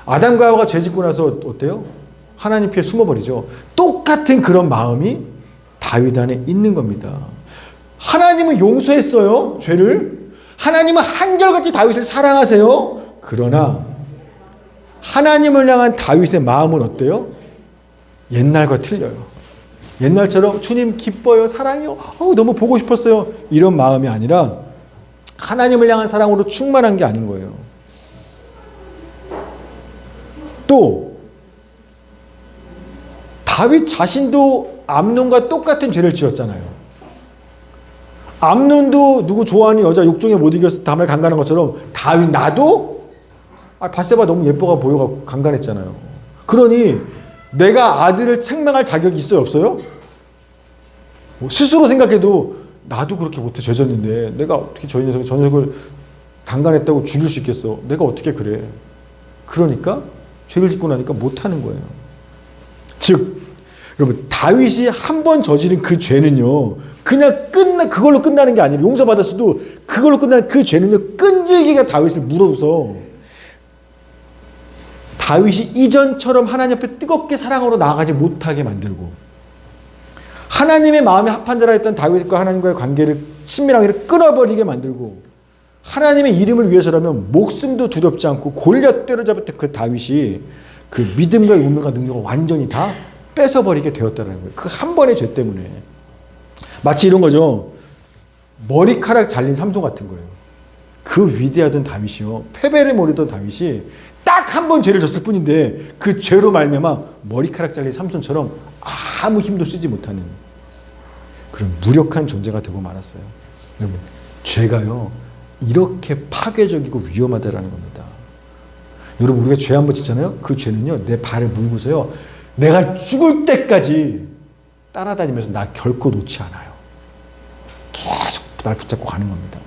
S1: 아담과 하와가 죄 짓고 나서 어때요? 하나님 피해 숨어버리죠. 똑같은 그런 마음이 다윗 안에 있는 겁니다. 하나님은 용서했어요, 죄를. 하나님은 한결같이 다윗을 사랑하세요. 그러나 하나님을 향한 다윗의 마음은 어때요? 옛날과 틀려요. 옛날처럼 주님 기뻐요, 사랑해요, 너무 보고 싶었어요, 이런 마음이 아니라 하나님을 향한 사랑으로 충만한 게 아닌 거예요. 또 다윗 자신도 암논과 똑같은 죄를 지었잖아요. 암논도 누구 좋아하는 여자 욕정에 못 이겨서 담을 강간한 것처럼 다윗 나도 밧세바 너무 예뻐가 보여가 강간했잖아요. 그러니 내가 아들을 책망할 자격이 있어요, 없어요? 스스로 생각해도 나도 그렇게 못해 죄졌는데 내가 어떻게 저 녀석을 강간했다고 죽일 수 있겠어? 내가 어떻게 그래? 그러니까 죄를 짓고 나니까 못하는 거예요. 즉 여러분, 다윗이 한 번 저지른 그 죄는요, 그냥 그걸로 끝나는 게 아니라 용서받았어도 그걸로 끝나는 그 죄는요, 끈질기게 다윗을 물어서 다윗이 이전처럼 하나님 앞에 뜨겁게 사랑으로 나아가지 못하게 만들고, 하나님의 마음에 합한 자라 했던 다윗과 하나님과의 관계를, 친밀하게 끊어버리게 만들고, 하나님의 이름을 위해서라면 목숨도 두렵지 않고 골리앗 때려잡았던 그 다윗이 그 믿음과 운명과 능력을 완전히 다 뺏어버리게 되었다는 거예요. 그 한 번의 죄 때문에. 마치 이런 거죠. 머리카락 잘린 삼손 같은 거예요. 그 위대하던 다윗이요, 패배를 모르던 다윗이 딱 한 번 죄를 졌을 뿐인데 그 죄로 말미암아 머리카락 잘린 삼손처럼 아무 힘도 쓰지 못하는 그런 무력한 존재가 되고 말았어요. 여러분, 죄가요 이렇게 파괴적이고 위험하다라는 겁니다. 여러분, 우리가 죄 한 번 짓잖아요. 그 죄는요, 내 발을 물고서요, 내가 죽을 때까지 따라다니면서 나 결코 놓지 않아요. 계속 날 붙잡고 가는 겁니다.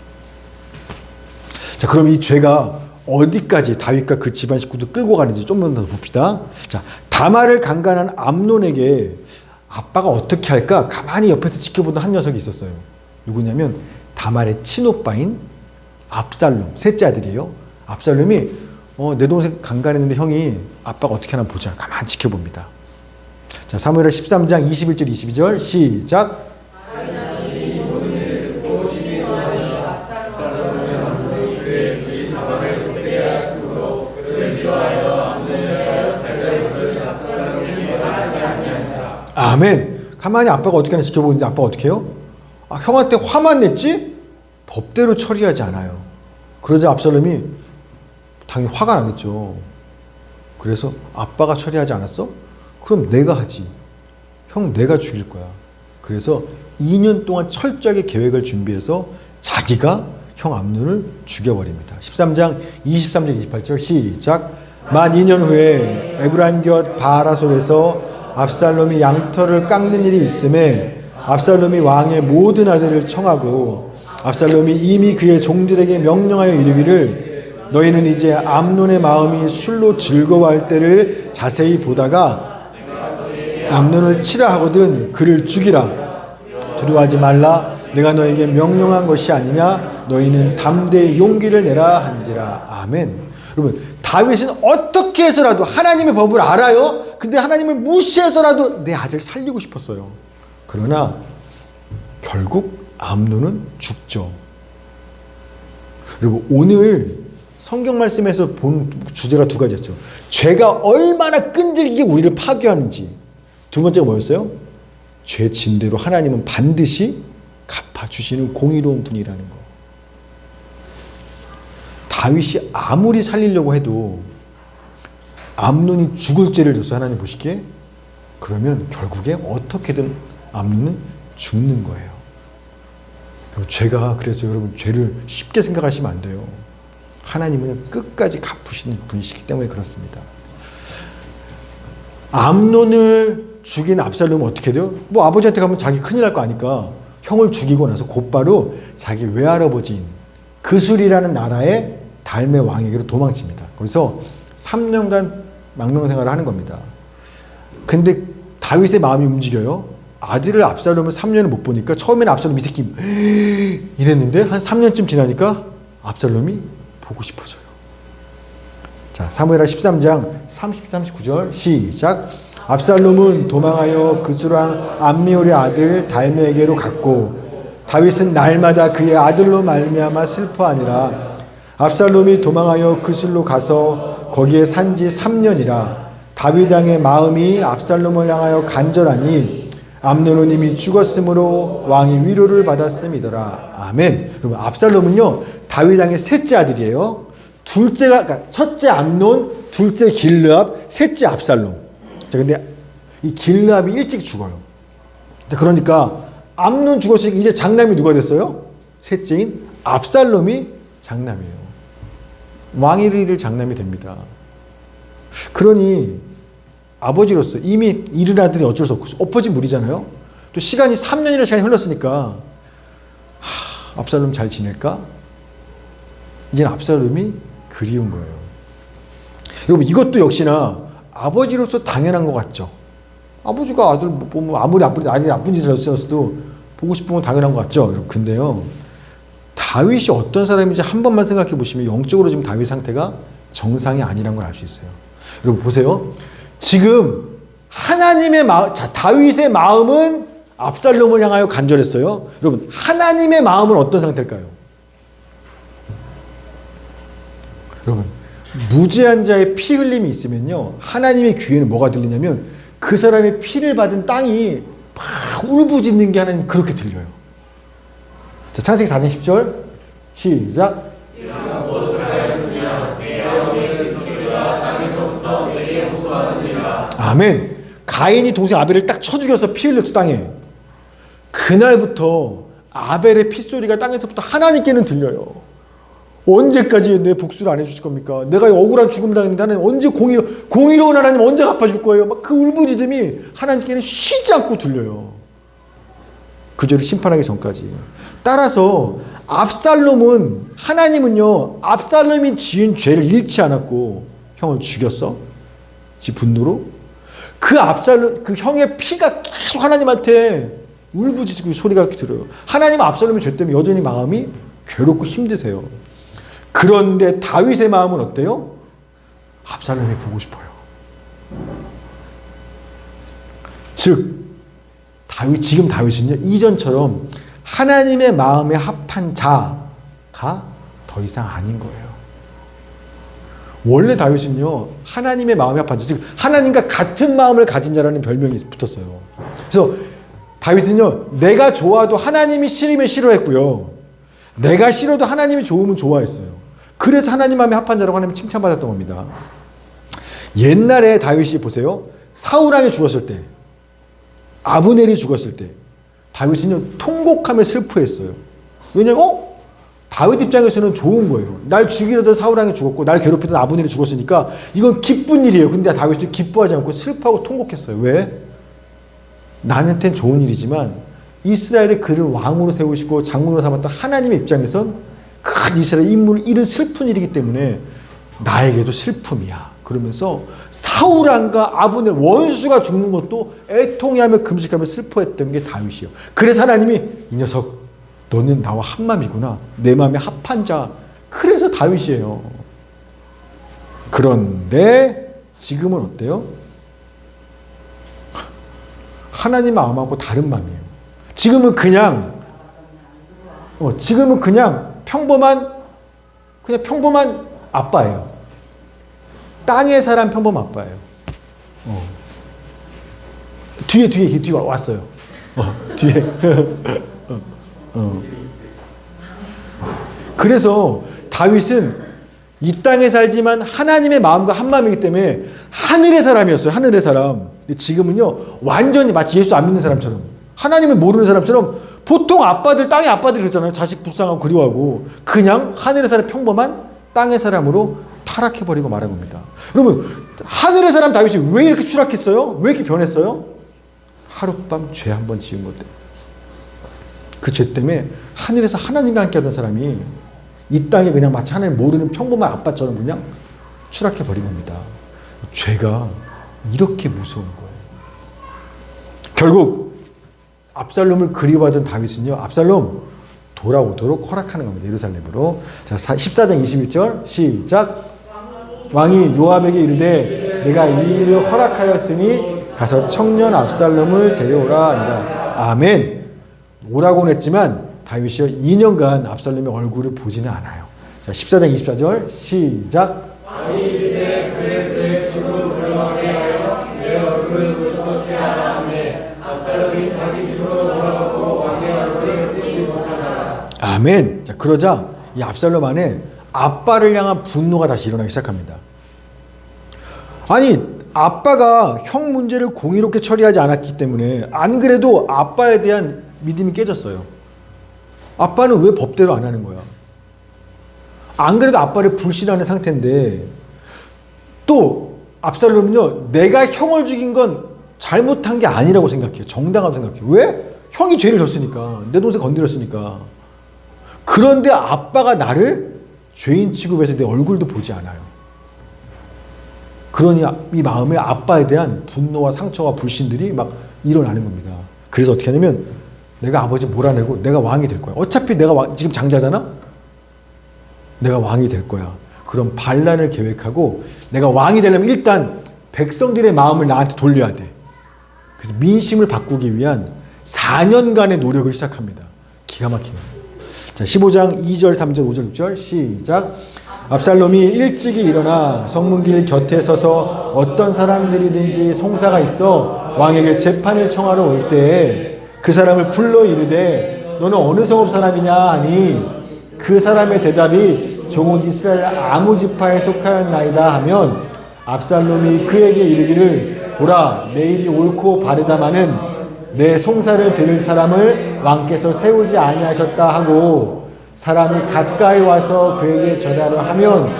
S1: 자, 그럼 이 죄가 어디까지 다윗과 그 집안 식구들 끌고 가는지 좀 더 봅시다. 자, 다말을 강간한 암논에게 아빠가 어떻게 할까 가만히 옆에서 지켜보던 한 녀석이 있었어요. 누구냐면 다말의 친오빠인 압살롬, 셋째 아들이에요. 압살롬이 내 동생 강간했는데 형이 아빠가 어떻게 하나 보자. 가만히 지켜봅니다. 자, 사무엘하 13장 21절 22절 시작. 아멘. 가만히 아빠가 어떻게 하나 지켜보는데 아빠가 어떻게 해요? 형한테 화만 냈지? 법대로 처리하지 않아요. 그러자 압살롬이 당연히 화가 나겠죠. 그래서 아빠가 처리하지 않았어? 그럼 내가 하지. 형 내가 죽일 거야. 그래서 2년 동안 철저하게 계획을 준비해서 자기가 형 암논을 죽여버립니다. 13장 23절 28절 시작. 만 2년 후에 에브라임 곁 바라솔에서 압살롬이 양털을 깎는 일이 있음에 압살롬이 왕의 모든 아들을 청하고 압살롬이 이미 그의 종들에게 명령하여 이르기를 너희는 이제 암논의 마음이 술로 즐거워할 때를 자세히 보다가 암논을 치라 하거든 그를 죽이라. 두려워하지 말라. 내가 너에게 명령한 것이 아니냐. 너희는 담대히 용기를 내라 한지라. 아멘. 여러분, 다윗은 어떻게 해서라도 하나님의 법을 알아요. 근데 하나님을 무시해서라도 내 아들 살리고 싶었어요. 그러나 결국 암논은 죽죠. 여러분, 오늘 성경 말씀에서 본 주제가 두 가지였죠. 죄가 얼마나 끈질기게 우리를 파괴하는지. 두 번째가 뭐였어요? 죄 진 대로 하나님은 반드시 갚아주시는 공의로운 분이라는 거. 다윗이 아무리 살리려고 해도 암논이 죽을 죄를 졌어. 하나님 보시기에 그러면 결국에 어떻게든 암논은 죽는 거예요. 죄가 그래서 여러분 죄를 쉽게 생각하시면 안 돼요. 하나님은 끝까지 갚으시는 분이시기 때문에 그렇습니다. 암논을 죽인 압살롬은 어떻게 돼요? 뭐 아버지한테 가면 자기 큰일 날 거 아니까 형을 죽이고 나서 곧바로 자기 외할아버지인 그술이라는 나라의 달메 왕에게로 도망칩니다. 거기서 3년간 망명 생활을 하는 겁니다. 근데 다윗의 마음이 움직여요. 아들을 압살롬을 3년을 못 보니까 처음에는 압살롬 이 새끼 이랬는데 한 3년쯤 지나니까 압살롬이 보고 싶어져요. 자, 사무엘하 13장 30, 39절 시작. 압살롬은 도망하여 그술왕 암미올의 아들 달메에게로 갔고 다윗은 날마다 그의 아들로 말미암아 슬퍼하니라. 압살롬이 도망하여 그술로 가서 거기에 산지 3년이라. 다윗 왕의 마음이 압살롬을 향하여 간절하니 암논은 이미 죽었으므로 왕이 위로를 받았음이더라. 아멘. 여러분, 압살롬은요 다윗 왕의 셋째 아들이에요. 그러니까 첫째 암논, 둘째 길르압, 셋째 압살롬. 자, 근데 이 길르압이 일찍 죽어요. 그러니까 암논 죽었으니까 이제 장남이 누가 됐어요? 셋째인 압살롬이 장남이에요. 왕위를 잃을 장남이 됩니다. 그러니 아버지로서 이미 잃은 아들이 어쩔 수 없고 엎어진 물이잖아요. 또 시간이 3년이라는 시간이 흘렀으니까 압살롬 잘 지낼까? 이제는 압살롬이 그리운 거예요. 여러분, 이것도 역시나 아버지로서 당연한 것 같죠? 아버지가 아들 보면 아무리 아들이 나쁜 짓을 했어도 보고 싶은 건 당연한 것 같죠? 여러분, 근데요, 다윗이 어떤 사람인지 한 번만 생각해 보시면 영적으로 지금 다윗 상태가 정상이 아니라는 걸 알 수 있어요. 여러분 보세요. 지금 하나님의 마음, 자, 다윗의 마음은 압살롬을 향하여 간절했어요. 여러분, 하나님의 마음은 어떤 상태일까요? 여러분, 무죄한 자의 피 흘림이 있으면요, 하나님의 귀에는 뭐가 들리냐면 그 사람의 피를 받은 땅이 막 울부짖는 게 하나님 그렇게 들려요. 자, 창세기 4장 10절 시작. 아멘. 가인이 동생 아벨을 딱 쳐 죽여서 피 흘렸죠, 땅에. 그날부터 아벨의 핏소리가 땅에서부터 하나님께는 들려요. 언제까지 내 복수를 안 해주실 겁니까? 내가 억울한 죽음 당했는데 하나님 언제 공의로운 하나님 언제 갚아줄 거예요? 막 그 울부짖음이 하나님께는 쉬지 않고 들려요. 그저를 심판하기 전까지. 따라서 압살롬은, 하나님은요 압살롬이 지은 죄를 잃지 않았고 형을 죽였어. 지 분노로. 그 압살롬, 그 형의 피가 계속 하나님한테 울부짖고 소리가 들어요. 하나님은 압살롬의 죄 때문에 여전히 마음이 괴롭고 힘드세요. 그런데 다윗의 마음은 어때요? 압살롬이 보고 싶어요. 즉 지금 다윗은요 이전처럼 하나님의 마음에 합한 자가 더 이상 아닌 거예요. 원래 다윗은요 하나님의 마음에 합한 자, 즉 하나님과 같은 마음을 가진 자라는 별명이 붙었어요. 그래서 다윗은요 내가 좋아도 하나님이 싫으면 싫어했고요, 내가 싫어도 하나님이 좋으면 좋아했어요. 그래서 하나님 마음에 합한 자라고 하나님 칭찬받았던 겁니다. 옛날에 다윗이 보세요, 사울왕이 죽었을 때, 아브넬이 죽었을 때 다윗은요 통곡하며 슬퍼했어요. 왜냐면 다윗 입장에서는 좋은 거예요. 날 죽이려던 사울왕이 죽었고 날 괴롭히던 아브넬이 죽었으니까 이건 기쁜 일이에요. 근데 다윗은 기뻐하지 않고 슬퍼하고 통곡했어요. 왜? 나한테는 좋은 일이지만 이스라엘의 그를 왕으로 세우시고 장군으로 삼았던 하나님의 입장에선 큰 이스라엘 인물을 잃은 슬픈 일이기 때문에 나에게도 슬픔이야. 그러면서 사울왕과 아브넬 원수가 죽는 것도 애통해하며 금식하며 슬퍼했던 게 다윗이에요. 그래서 하나님이 이 녀석 너는 나와 한 마음이구나, 내 마음에 합한 자. 그래서 다윗이에요. 그런데 지금은 어때요? 하나님 마음하고 다른 마음이에요. 지금은 그냥 평범한 아빠예요. 땅에 사람 평범한 아빠예요. 뒤에 왔어요. 뒤에. 그래서 다윗은 이 땅에 살지만 하나님의 마음과 한 마음이기 때문에 하늘의 사람이었어요. 하늘의 사람. 근데 지금은요 완전히 마치 예수 안 믿는 사람처럼, 하나님을 모르는 사람처럼 보통 아빠들, 땅의 아빠들이 그러잖아요. 자식 불쌍하고 그리워하고. 그냥 하늘에 사는 평범한 땅의 사람으로 타락해버리고 말한 겁니다. 여러분, 하늘의 사람 다윗이 왜 이렇게 추락했어요? 왜 이렇게 변했어요? 하룻밤 죄 한 번 지은 것 때문에. 그 죄 때문에 하늘에서 하나님과 함께 하던 사람이 이 땅에 그냥 마치 하나님 모르는 평범한 아빠처럼 그냥 추락해버린 겁니다. 죄가 이렇게 무서운 거예요. 결국 압살롬을 그리워하던 다윗은요, 압살롬 돌아오도록 허락하는 겁니다. 예루살렘으로. 자, 14장 21절 시작. 왕이 요압에게 이르되 내가 이 일을 허락하였으니 가서 청년 압살롬을 데려오라 하니라. 아멘. 오라고는 했지만 다윗이 2년간 압살롬의 얼굴을 보지는 않아요. 자, 14장 24절 시작. 왕이 이르되 그의 집으로 돌아가게 하여 내 얼굴을 볼 수 없게 하라 하매 압살롬이 자기 집으로 돌아가고 왕의 얼굴을 보지 못하더라. 아멘. 자, 그러자 이 압살롬 안에 아빠를 향한 분노가 다시 일어나기 시작합니다. 아니, 아빠가 형 문제를 공의롭게 처리하지 않았기 때문에 안 그래도 아빠에 대한 믿음이 깨졌어요. 아빠는 왜 법대로 안 하는 거야? 안 그래도 아빠를 불신하는 상태인데 또 압살롬은요, 내가 형을 죽인 건 잘못한 게 아니라고 생각해요. 정당하다고 생각해요. 왜? 형이 죄를 졌으니까. 내 동생 건드렸으니까. 그런데 아빠가 나를 죄인 취급해서 내 얼굴도 보지 않아요. 그러니 이 마음에 아빠에 대한 분노와 상처와 불신들이 막 일어나는 겁니다. 그래서 어떻게 하냐면 내가 아버지 몰아내고 내가 왕이 될 거야. 어차피 내가 지금 장자잖아? 내가 왕이 될 거야. 그럼 반란을 계획하고 내가 왕이 되려면 일단 백성들의 마음을 나한테 돌려야 돼. 그래서 민심을 바꾸기 위한 4년간의 노력을 시작합니다. 기가 막힙니다. 자, 15장 2절, 3절, 5절, 6절 시작. 압살롬이 일찍이 일어나 성문길 곁에 서서 어떤 사람들이든지 송사가 있어 왕에게 재판을 청하러 올 때에 그 사람을 불러 이르되 너는 어느 성읍 사람이냐 하니 그 사람의 대답이 종은 이스라엘 아무 지파에 속하였나이다 하면 압살롬이 그에게 이르기를 보라 내 일이 옳고 바르다마는 내 송사를 들을 사람을 왕께서 세우지 아니하셨다 하고 사람이 가까이 와서 그에게 전하려 하면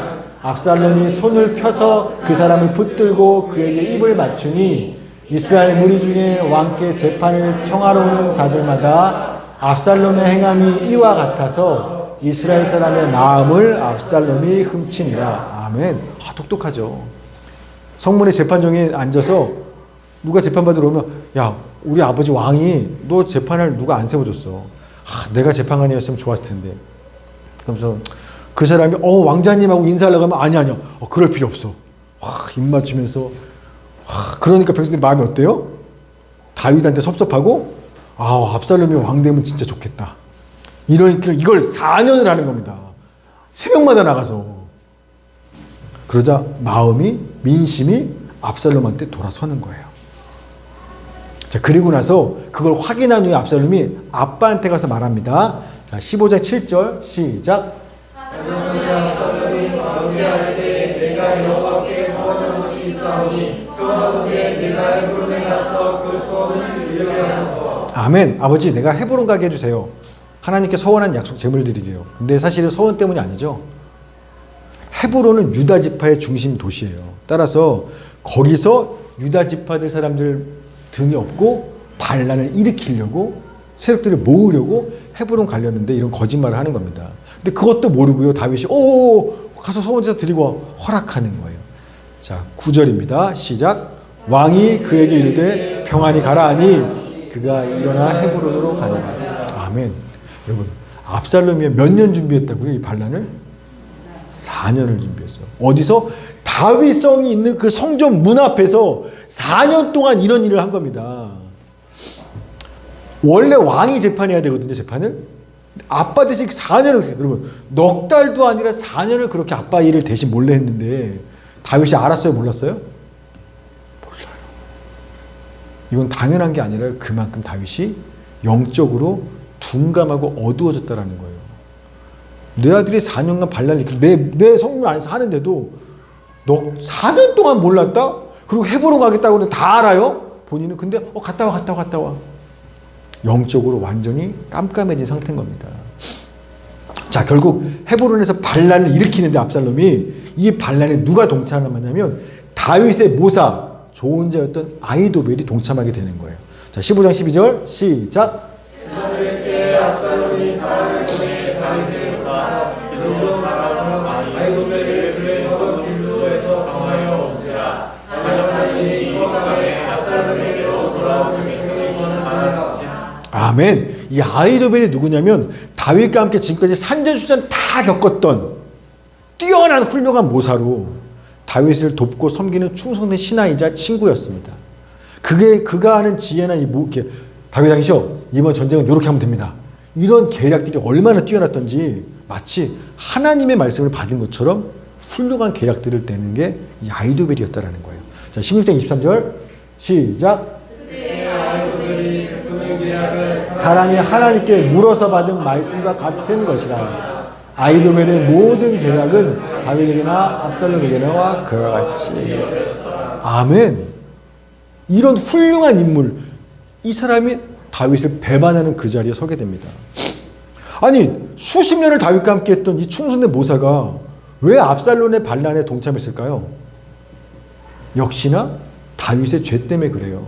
S1: 압살롬이 손을 펴서 그 사람을 붙들고 그에게 입을 맞추니 이스라엘 무리 중에 왕께 재판을 청하러 오는 자들마다 압살롬의 행함이 이와 같아서 이스라엘 사람의 마음을 압살롬이 훔치니라. 아멘. 아, 똑똑하죠. 성문의 재판정에 앉아서 누가 재판받으러 오면 야, 우리 아버지 왕이 너 재판을 누가 안 세워줬어. 내가 재판관이었으면 좋았을 텐데. 그러면서 그 사람이 왕자님하고 인사하려고 하면 아니야. 그럴 필요 없어. 입 맞추면서 그러니까 백성들이 마음이 어때요? 다윗한테 섭섭하고 압살롬이 왕 되면 진짜 좋겠다. 이걸 4년을 하는 겁니다. 새벽마다 나가서. 그러자 마음이 민심이 압살롬한테 돌아서는 거예요. 자, 그리고 나서 그걸 확인한 후에 압살롬이 아빠한테 가서 말합니다. 자, 15장 7절 시작. 아멘. 아버지, 내가 헤브론 가게 해주세요. 하나님께 서원한 약속 제물 드리게요. 근데 사실은 서원 때문이 아니죠. 헤브론은 유다 지파의 중심 도시예요. 따라서 거기서 유다 지파들 사람들 등이 없고 반란을 일으키려고 세력들을 모으려고 헤브론 가려는데 이런 거짓말을 하는 겁니다. 근데 그것도 모르고요. 다윗이 가서 서원제사 드리고 허락하는 거예요. 자, 9절입니다. 시작. 왕이 그에게 이르되 평안히 가라 하니 그가 일어나 헤브론으로 가니라. 아멘. 여러분, 압살롬이 몇 년 준비했다고요? 이 반란을? 4년을 준비했어요. 어디서? 다윗성이 있는 그 성전 문 앞에서 4년 동안 이런 일을 한 겁니다. 원래 왕이 재판해야 되거든요, 재판을. 아빠 대신 4년을, 여러분, 넉 달도 아니라 4년을 그렇게 아빠 일을 대신 몰래 했는데 다윗이 알았어요, 몰랐어요? 몰라요. 이건 당연한 게 아니라 그만큼 다윗이 영적으로 둔감하고 어두워졌다라는 거예요. 내 아들이 4년간 반란을 일으키고 내 성문 안에서 하는데도 너 4년 동안 몰랐다? 그리고 헤브론 가겠다고 하는데 다 알아요? 본인은. 근데 갔다 와. 영적으로 완전히 깜깜해진 상태인 겁니다. 자, 결국 헤브론에서 반란을 일으키는데 압살롬이 이 반란에 누가 동참하냐면 다윗의 모사, 조언자였던 아히도벨이 동참하게 되는 거예요. 자, 15장 12절 시작. 아멘. 이 아히도벨이 누구냐면 다윗과 함께 지금까지 산전수전 다 겪었던 뛰어난 훌륭한 모사로 다윗을 돕고 섬기는 충성된 신하이자 친구였습니다. 그가 하는 지혜나 다윗 왕이시여, 이번 전쟁은 이렇게 하면 됩니다. 이런 계략들이 얼마나 뛰어났던지 마치 하나님의 말씀을 받은 것처럼 훌륭한 계략들을 내는 게 이 아히도벨이었다라는 거예요. 자, 16장 23절 시작. 사람이 하나님께 물어서 받은 말씀과 같은 것이라. 아히도벨의 모든 계략은 다윗에게나 압살롬에게나 그와 같이. 아멘. 이런 훌륭한 인물, 이 사람이 다윗을 배반하는 그 자리에 서게 됩니다. 아니, 수십 년을 다윗과 함께 했던 이 충성된 모사가 왜 압살롬의 반란에 동참했을까요? 역시나 다윗의 죄 때문에 그래요.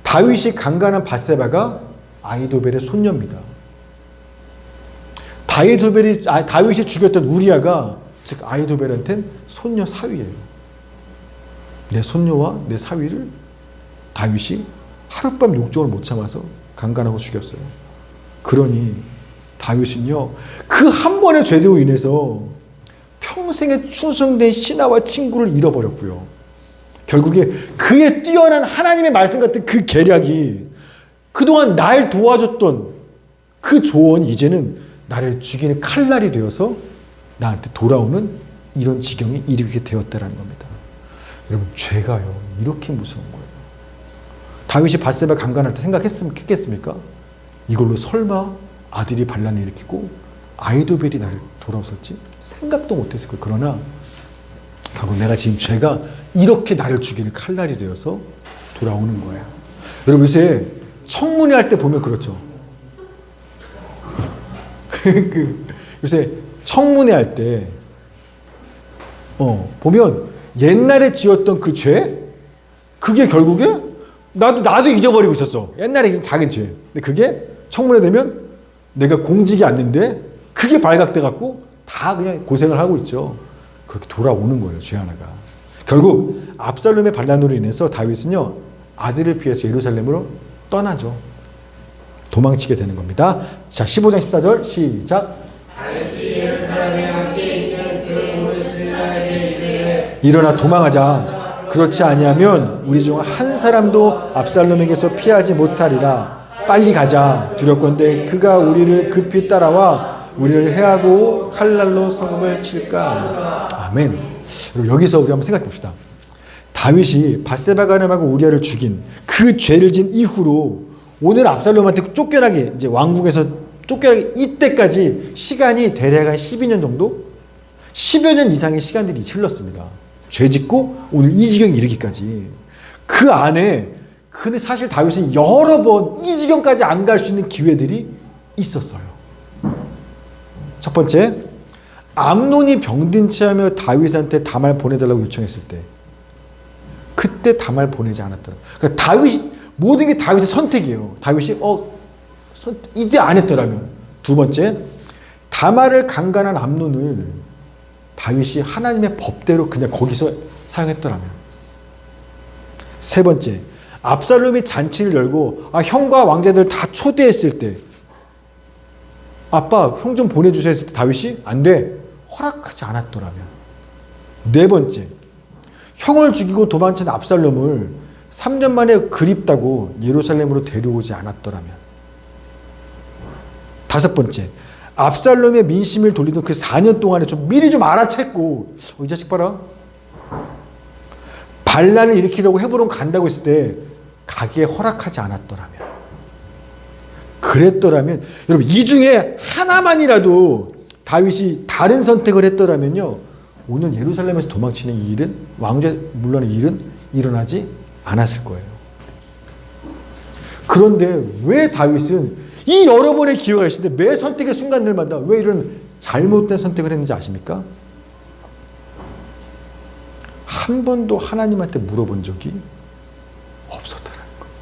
S1: 다윗이 강간한 밧세바가 아히도벨의 손녀입니다. 다윗이 죽였던 우리아가 즉 아히도벨한테는 손녀 사위예요. 내 손녀와 내 사위를 다윗이 하룻밤 욕정을 못 참아서 강간하고 죽였어요. 그러니 다윗은요, 그 한 번의 죄로 인해서 평생에 충성된 신하와 친구를 잃어버렸고요. 결국에 그의 뛰어난 하나님의 말씀 같은 그 계략이 그동안 날 도와줬던 그 조언이 이제는 나를 죽이는 칼날이 되어서 나한테 돌아오는 이런 지경에 이르게 되었다라는 겁니다. 여러분, 죄가요 이렇게 무서운 거예요. 다윗이 밧세바 강간할 때 생각했겠습니까? 이걸로 설마 아들이 반란을 일으키고 아히도벨이 나를 돌아왔었지? 생각도 못했을 거예요. 그러나 결국 내가 지은 죄가 이렇게 나를 죽이는 칼날이 되어서 돌아오는 거예요. 여러분, 요새 청문회 할 때 보면 그렇죠. 요새 청문회 할 때 보면 옛날에 지었던 그 죄, 그게 결국에 나도 잊어버리고 있었어. 옛날에 있었던 작은 죄. 근데 그게 청문회 되면 내가 공직이 왔는데 그게 발각돼 갖고 다 그냥 고생을 하고 있죠. 그렇게 돌아오는 거예요, 죄 하나가. 결국 압살롬의 반란으로 인해서 다윗은요, 아들을 피해서 예루살렘으로 떠나죠. 도망치게 되는 겁니다. 자, 15장 14절 시작. 일어나 도망하자. 그렇지 아니하면 우리 중 한 사람도 압살롬에게서 피하지 못하리라. 빨리 가자. 두렵건대 그가 우리를 급히 따라와 우리를 해하고 칼날로 성읍을 칠까. 아멘. 여기서 우리 한번 생각해 봅시다. 다윗이 밧세바가 남하고 우리아를 죽인 그 죄를 진 이후로 오늘 압살롬한테 쫓겨나게, 이제 왕궁에서 쫓겨나게, 이때까지 시간이 대략 한 12년 정도? 10여 년 이상의 시간들이 흘렀습니다. 죄 짓고 오늘 이 지경에 이르기까지. 그 안에 근데 사실 다윗은 여러 번 이 지경까지 안 갈 수 있는 기회들이 있었어요. 첫 번째, 암논이 병든 채 하며 다윗한테 다말 보내달라고 요청했을 때, 그때 다말 보내지 않았더라. 그러니까 모든 게 다윗의 선택이에요. 다윗이 이때 안 했더라면. 두 번째, 다말을 강간한 암논을 다윗이 하나님의 법대로 그냥 거기서 사용했더라면. 세 번째, 압살롬이 잔치를 열고 형과 왕자들 다 초대했을 때, 아빠 형 좀 보내주세요 했을 때 다윗이 안 돼, 허락하지 않았더라면. 네 번째, 형을 죽이고 도망친 압살롬을 3년 만에 그립다고 예루살렘으로 데려오지 않았더라면. 다섯 번째, 압살롬의 민심을 돌리던 그 4년 동안에 미리 좀 알아챘고, 이 자식 봐라, 반란을 일으키려고 헤브론 간다고 했을 때 가기에 허락하지 않았더라면. 그랬더라면, 여러분, 이 중에 하나만이라도 다윗이 다른 선택을 했더라면요, 오늘 예루살렘에서 도망치는 이 일은, 왕좌 물론의 일은 일어나지 않았을 거예요. 그런데 왜 다윗은 이 여러 번의 기회가 있는데 매 선택의 순간들마다 왜 이런 잘못된 선택을 했는지 아십니까? 한 번도 하나님한테 물어본 적이 없었다는 거예요.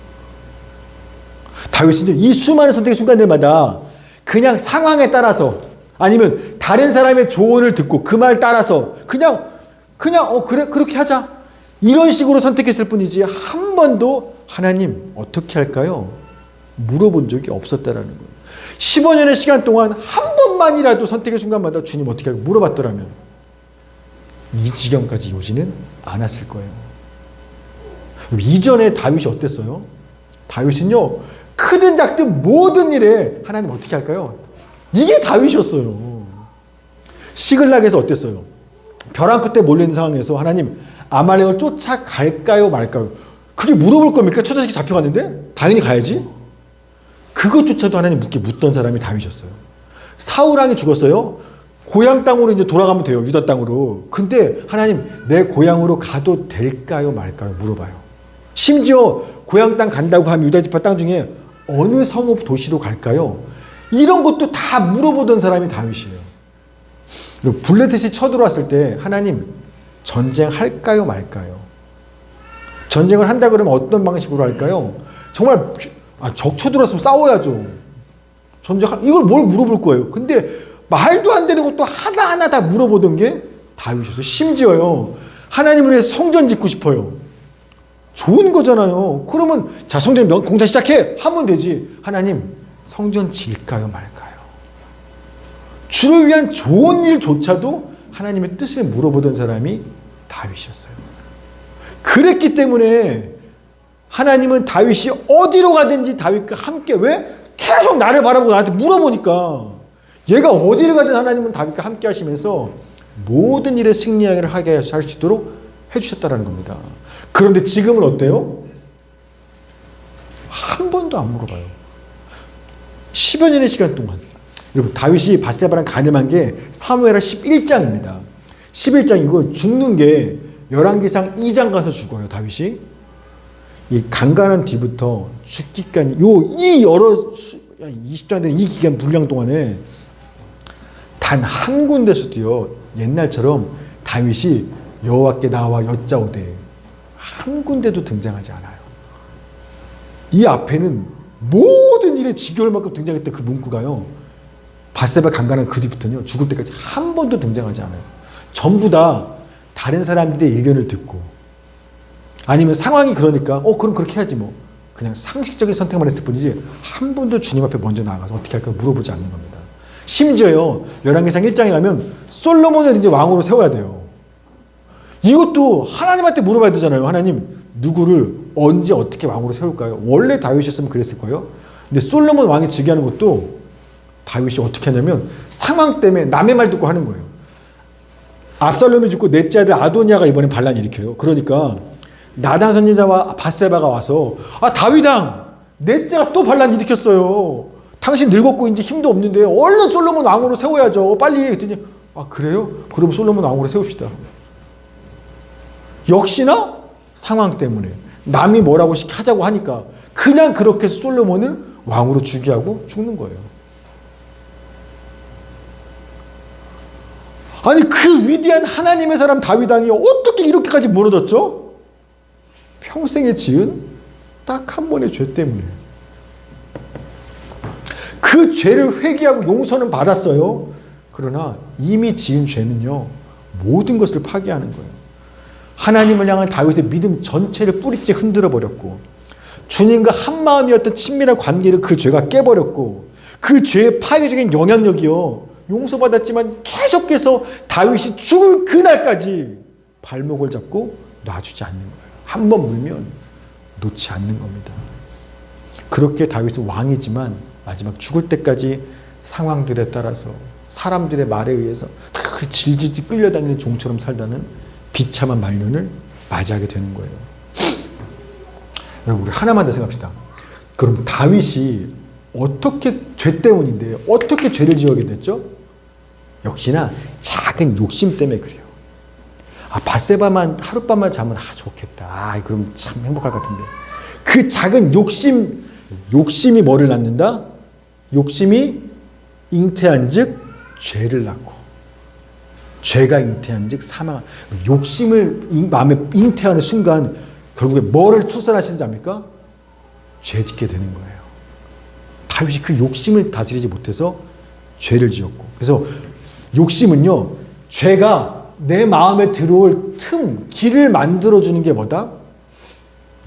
S1: 다윗은 이 수많은 선택의 순간들마다 그냥 상황에 따라서 아니면 다른 사람의 조언을 듣고 그 말 따라서 그냥 그래 그렇게 하자 이런 식으로 선택했을 뿐이지 한 번도 하나님 어떻게 할까요? 물어본 적이 없었다라는 거예요. 15년의 시간 동안 한 번만이라도 선택의 순간마다 주님 어떻게 할까 물어봤더라면 이 지경까지 오지는 않았을 거예요. 이전에 다윗이 어땠어요? 다윗은요 크든 작든 모든 일에 하나님 어떻게 할까요? 이게 다윗이었어요. 시글락에서 어땠어요? 벼랑 끝에 몰려있는 상황에서 하나님 아말렉을 쫓아갈까요 말까요? 그게 물어볼 겁니까? 처자식이 잡혀갔는데? 당연히 가야지. 그것조차도 하나님 묻던 사람이 다윗이었어요. 사울왕이 죽었어요. 고향 땅으로 이제 돌아가면 돼요. 유다 땅으로. 근데 하나님 내 고향으로 가도 될까요 말까요? 물어봐요. 심지어 고향 땅 간다고 하면 유다 지파 땅 중에 어느 성읍 도시로 갈까요? 이런 것도 다 물어보던 사람이 다윗이에요. 그리고 블레셋이 쳐들어왔을 때 하나님 전쟁할까요 말까요? 전쟁을 한다 그러면 어떤 방식으로 할까요? 정말 적 쳐들어왔으면 싸워야죠. 이걸 뭘 물어볼 거예요? 근데 말도 안 되는 것도 하나하나 다 물어보던 게 다윗이었어요. 심지어요. 하나님을 위해서 성전 짓고 싶어요. 좋은 거잖아요. 그러면 자 성전 공사 시작해 하면 되지. 하나님 성전 질까요 말까요? 주를 위한 좋은 일조차도 하나님의 뜻을 물어보던 사람이 다윗이었어요. 그랬기 때문에 하나님은 다윗이 어디로 가든지 다윗과 함께 왜? 계속 나를 바라보고 나한테 물어보니까 얘가 어디를 가든 하나님은 다윗과 함께 하시면서 모든 일에 승리하게 하게 할 수 있도록 해주셨다는 겁니다. 그런데 지금은 어때요? 한 번도 안 물어봐요. 10여 년의 시간 동안. 여러분 다윗이 밧세바랑 간음한 게 사무엘하 11장입니다. 11장이고 죽는 게 열왕기상 2장 가서 죽어요. 다윗이. 이 강간한 뒤부터 죽기까지 이 여러 20장 된 이 기간 분량 동안에 단 한 군데서도요 옛날처럼 다윗이 여호와께 나와 여짜오되 한 군데도 등장하지 않아요. 이 앞에는 모든 일에 지겨울 만큼 등장했던 그 문구가요 밧세바 강간한 그 뒤부터는요 죽을 때까지 한 번도 등장하지 않아요. 전부 다 다른 사람들의 의견을 듣고 아니면 상황이 그러니까 그럼 그렇게 해야지 뭐 그냥 상식적인 선택만 했을 뿐이지 한 번도 주님 앞에 먼저 나아가서 어떻게 할까 물어보지 않는 겁니다. 심지어요 열왕기상 1장에 가면 솔로몬을 이제 왕으로 세워야 돼요. 이것도 하나님한테 물어봐야 되잖아요. 하나님 누구를 언제 어떻게 왕으로 세울까요? 원래 다윗이었으면 그랬을 거예요. 근데 솔로몬 왕이 즉위하는 것도 다윗이 어떻게 하냐면 상황 때문에 남의 말 듣고 하는 거예요. 압살롬이 죽고 넷째 아들 아도니아가 이번에 반란 일으켜요. 그러니까 나단 선지자와 밧세바가 와서 다윗왕 넷째가 또 반란 일으켰어요. 당신 늙었고 이제 힘도 없는데 얼른 솔로몬 왕으로 세워야죠. 빨리. 그랬더니 그래요? 그럼 솔로몬 왕으로 세웁시다. 역시나 상황 때문에 남이 뭐라고 하자고 하니까 그냥 그렇게 해서 솔로몬을 왕으로 즉위하고 죽는 거예요. 아니 그 위대한 하나님의 사람 다윗왕이 어떻게 이렇게까지 무너졌죠? 평생에 지은 딱 한 번의 죄 때문에. 그 죄를 회개하고 용서는 받았어요. 그러나 이미 지은 죄는요 모든 것을 파괴하는 거예요. 하나님을 향한 다윗의 믿음 전체를 뿌리째 흔들어 버렸고 주님과 한마음이었던 친밀한 관계를 그 죄가 깨버렸고 그 죄의 파괴적인 영향력이요 용서받았지만 계속해서 다윗이 죽을 그날까지 발목을 잡고 놔주지 않는 거예요. 한 번 물면 놓지 않는 겁니다. 그렇게 다윗은 왕이지만 마지막 죽을 때까지 상황들에 따라서 사람들의 말에 의해서 그 질질 끌려다니는 종처럼 살다는 비참한 말년을 맞이하게 되는 거예요. 여러분 우리 하나만 더 생각합시다. 그럼 다윗이 어떻게 죄 때문인데 어떻게 죄를 지어게 됐죠? 역시나 작은 욕심 때문에 그래요. 밧세바만 하룻밤만 자면 좋겠다. 그럼 참 행복할 것 같은데 그 작은 욕심 욕심이 뭐를 낳는다? 욕심이 잉태한즉 죄를 낳고, 죄가 잉태한즉 사망. 욕심을 마음에 잉태하는 순간 결국에 뭐를 출산하시는지 압니까? 죄 짓게 되는 거예요. 다윗이 그 욕심을 다스리지 못해서 죄를 지었고, 그래서 욕심은요, 죄가 내 마음에 들어올 틈, 길을 만들어주는 게 뭐다?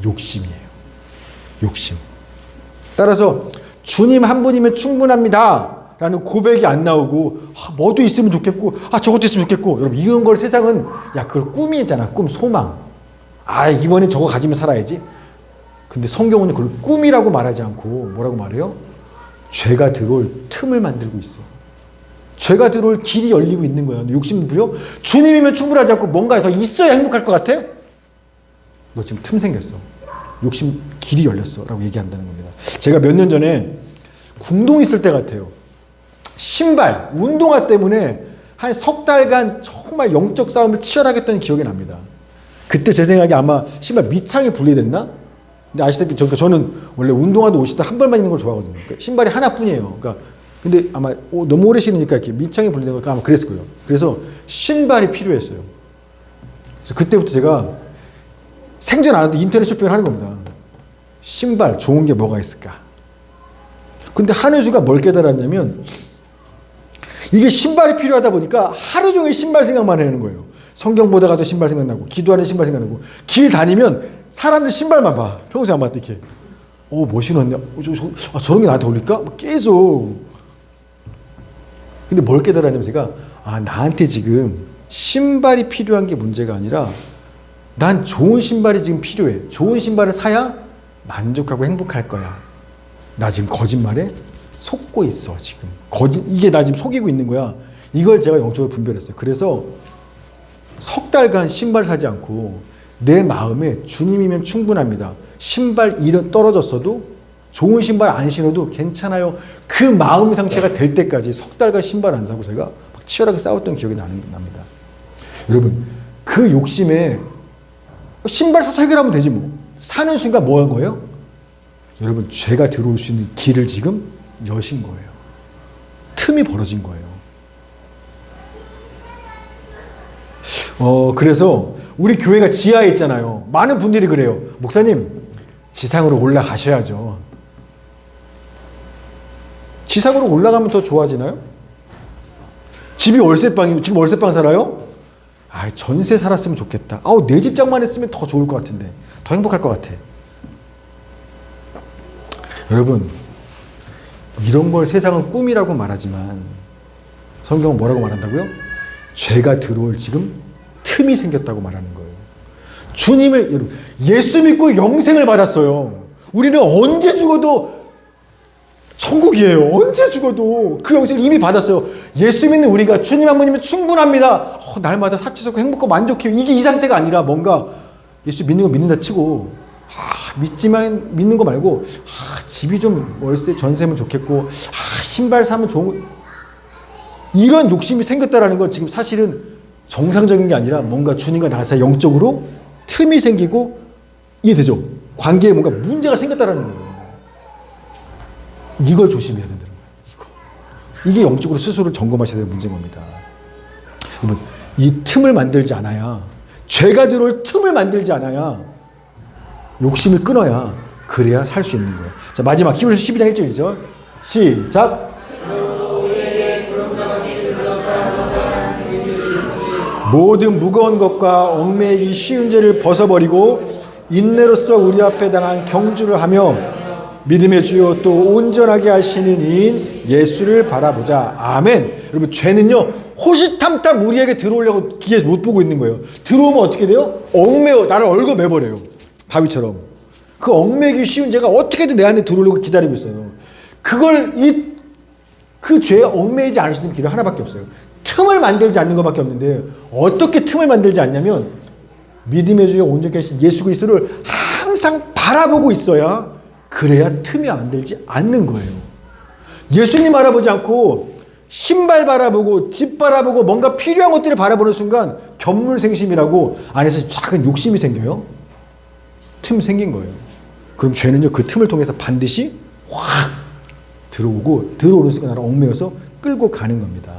S1: 욕심이에요. 욕심. 따라서 주님 한 분이면 충분합니다 라는 고백이 안 나오고, 뭐도 있으면 좋겠고, 저것도 있으면 좋겠고, 여러분 이런 걸 세상은 그걸 꿈이잖아. 꿈, 소망. 이번에 저거 가지면 살아야지. 근데 성경은 그걸 꿈이라고 말하지 않고 뭐라고 말해요? 죄가 들어올 틈을 만들고 있어. 죄가 들어올 길이 열리고 있는 거야. 욕심 부려? 주님이면 충분하지 않고 뭔가 더 있어야 행복할 것 같아? 너 지금 틈 생겼어. 욕심 길이 열렸어 라고 얘기한다는 겁니다. 제가 몇 년 전에 궁동에 있을 때 같아요. 신발, 운동화 때문에 한 석 달간 정말 영적 싸움을 치열하게 했던 기억이 납니다. 그때 제 생각에 아마 신발 밑창이 분리됐나? 근데 아시다시피 저는 원래 운동화도 옷이 한 벌만 입는 걸 좋아하거든요. 그러니까 신발이 하나뿐이에요. 근데 아마 너무 오래 신으니까 이렇게 밑창이 분리된 걸까 아마 그랬을 거예요. 그래서 신발이 필요했어요. 그래서 그때부터 제가 생전 안 하는데 인터넷 쇼핑을 하는 겁니다. 신발 좋은 게 뭐가 있을까? 근데 한혜주가 뭘 깨달았냐면 이게 신발이 필요하다 보니까 하루 종일 신발 생각만 하는 거예요. 성경 보다가도 신발 생각나고, 기도하는 신발 생각나고, 길 다니면 사람들 신발만 봐. 평소에 안 봤다 이렇게. 뭐 신었냐? 저런 게 나한테 어울릴까? 계속. 근데 뭘 깨달았냐면 제가 나한테 지금 신발이 필요한 게 문제가 아니라 난 좋은 신발이 지금 필요해. 좋은 신발을 사야 만족하고 행복할 거야. 나 지금 거짓말에 속고 있어. 지금 이게 나 지금 속이고 있는 거야. 이걸 제가 영적으로 분별했어요. 그래서 석 달간 신발 사지 않고 내 마음에 주님이면 충분합니다. 신발 떨어졌어도 좋은 신발 안 신어도 괜찮아요. 그 마음 상태가 될 때까지 석 달간 신발 안 사고 제가 막 치열하게 싸웠던 기억이 납니다. 여러분 그 욕심에 신발 사서 해결하면 되지 뭐. 사는 순간 뭐 한 거예요? 여러분 죄가 들어올 수 있는 길을 지금 여신 거예요. 틈이 벌어진 거예요. 그래서 우리 교회가 지하에 있잖아요. 많은 분들이 그래요. 목사님 지상으로 올라가셔야죠. 지상으로 올라가면 더 좋아지나요? 집이 월세방이고 지금 월세방 살아요? 전세 살았으면 좋겠다. 내 집장만 했으면 더 좋을 것 같은데. 더 행복할 것 같아. 여러분 이런 걸 세상은 꿈이라고 말하지만 성경은 뭐라고 말한다고요? 죄가 들어올 지금 틈이 생겼다고 말하는 거예요. 여러분 예수 믿고 영생을 받았어요. 우리는 언제 죽어도 천국이에요. 언제 죽어도 그 영생을 이미 받았어요. 예수 믿는 우리가 주님 한 분이면 충분합니다. 날마다 사치스럽고 행복하고 만족해요. 이게 이 상태가 아니라 뭔가 예수 믿는 거 믿는다 치고 믿지만 믿는 거 말고 집이 좀 월세 전세면 좋겠고 신발 사면 좋은 이런 욕심이 생겼다라는 건 지금 사실은 정상적인 게 아니라 뭔가 주님과 나 사이 영적으로 틈이 생기고 이해되죠? 관계에 뭔가 문제가 생겼다라는 거예요. 이걸 조심해야 된다는 거예요. 이게 영적으로 스스로를 점검하셔야 되는 문제인 겁니다. 여러분 이 틈을 만들지 않아야 죄가 들어올 틈을 만들지 않아야 욕심을 끊어야 그래야 살 수 있는 거예요. 자 마지막 히브리서 12장 1절이죠. 시작. 모든 무거운 것과 얽매이기 쉬운 죄를 벗어버리고 인내로써 우리 앞에 당한 경주를 하며 믿음의 주요 또 온전하게 하시는 이인 예수를 바라보자. 아멘. 여러분 죄는요 호시탐탐 우리에게 들어오려고 기회 못 보고 있는 거예요. 들어오면 어떻게 돼요? 얽매어 나를 얽어매버려요. 다윗처럼. 그 얽매기 쉬운 죄가 어떻게든 내 안에 들어오려고 기다리고 있어요. 그 죄에 얽매이지 않을 수 있는 길은 하나밖에 없어요. 틈을 만들지 않는 것밖에 없는데 어떻게 틈을 만들지 않냐면 믿음의 주여 온전케 하신 예수 그리스도를 항상 바라보고 있어야 그래야 틈이 만들지 않는 거예요. 예수님 바라보지 않고 신발 바라보고 집 바라보고 뭔가 필요한 것들을 바라보는 순간 견물생심이라고 안에서 작은 욕심이 생겨요. 틈 생긴 거예요. 그럼 죄는요 그 틈을 통해서 반드시 확 들어오고 들어오는 순간 나를 얽매여서 끌고 가는 겁니다.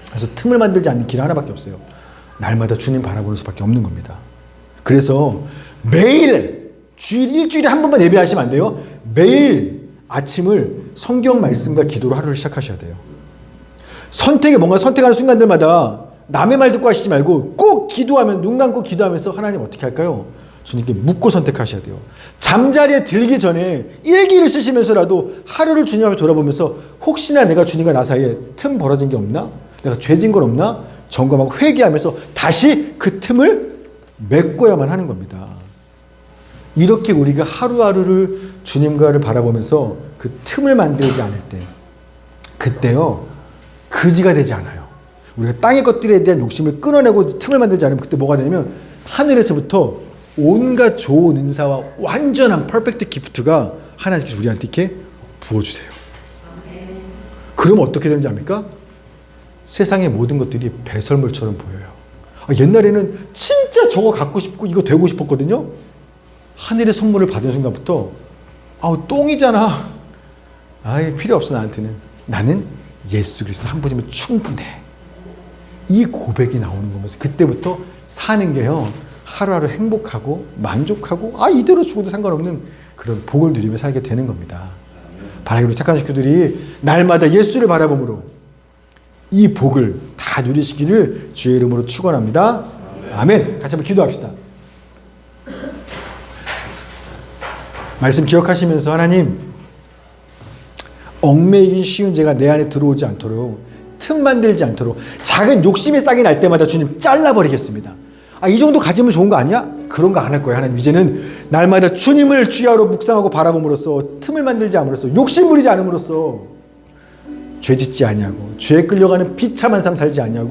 S1: 그래서 틈을 만들지 않는 길 하나밖에 없어요. 날마다 주님 바라보는 수밖에 없는 겁니다. 그래서 매일 일주일에 한 번만 예배하시면 안 돼요. 매일 아침을 성경 말씀과 기도로 하루를 시작하셔야 돼요. 뭔가 선택하는 순간들마다 남의 말 듣고 하시지 말고 꼭 기도하면 눈 감고 기도하면서 하나님 어떻게 할까요? 주님께 묻고 선택하셔야 돼요. 잠자리에 들기 전에 일기를 쓰시면서라도 하루를 주님 앞에 돌아보면서 혹시나 내가 주님과 나 사이에 틈 벌어진 게 없나? 내가 죄진 건 없나? 점검하고 회개하면서 다시 그 틈을 메꿔야만 하는 겁니다. 이렇게 우리가 하루하루를 주님과를 바라보면서 그 틈을 만들지 않을 때 그때요 거지가 되지 않아요. 우리가 땅의 것들에 대한 욕심을 끊어내고 틈을 만들지 않으면 그때 뭐가 되냐면 하늘에서부터 온갖 좋은 은사와 완전한 퍼펙트 기프트가 하나님께서 우리한테 이렇게 부어주세요. 그러면 어떻게 되는지 압니까? 세상의 모든 것들이 배설물처럼 보여요. 옛날에는 진짜 저거 갖고 싶고 이거 되고 싶었거든요. 하늘의 선물을 받은 순간부터 똥이잖아. 필요 없어 나한테는. 나는 예수 그리스도 한 분이면 충분해. 이 고백이 나오는 거면서 그때부터 사는 게요. 하루하루 행복하고 만족하고 이대로 죽어도 상관없는 그런 복을 누리며 살게 되는 겁니다. 바라기로 착한 식구들이 날마다 예수를 바라봄으로 이 복을 다 누리시기를 주의 이름으로 축원합니다. 아멘. 같이 한번 기도합시다. 말씀 기억하시면서 하나님 얽매이기 쉬운 죄가 내 안에 들어오지 않도록 틈 만들지 않도록 작은 욕심의 싹이 날 때마다 주님 잘라버리겠습니다. 이 정도 가지면 좋은 거 아니야? 그런 거 안 할 거예요. 하나님 이제는 날마다 주님을 주야로 묵상하고 바라봄으로써 틈을 만들지 않음으로써 욕심 부리지 않음으로써 죄 짓지 아니하고 죄에 끌려가는 비참한 삶 살지 아니하고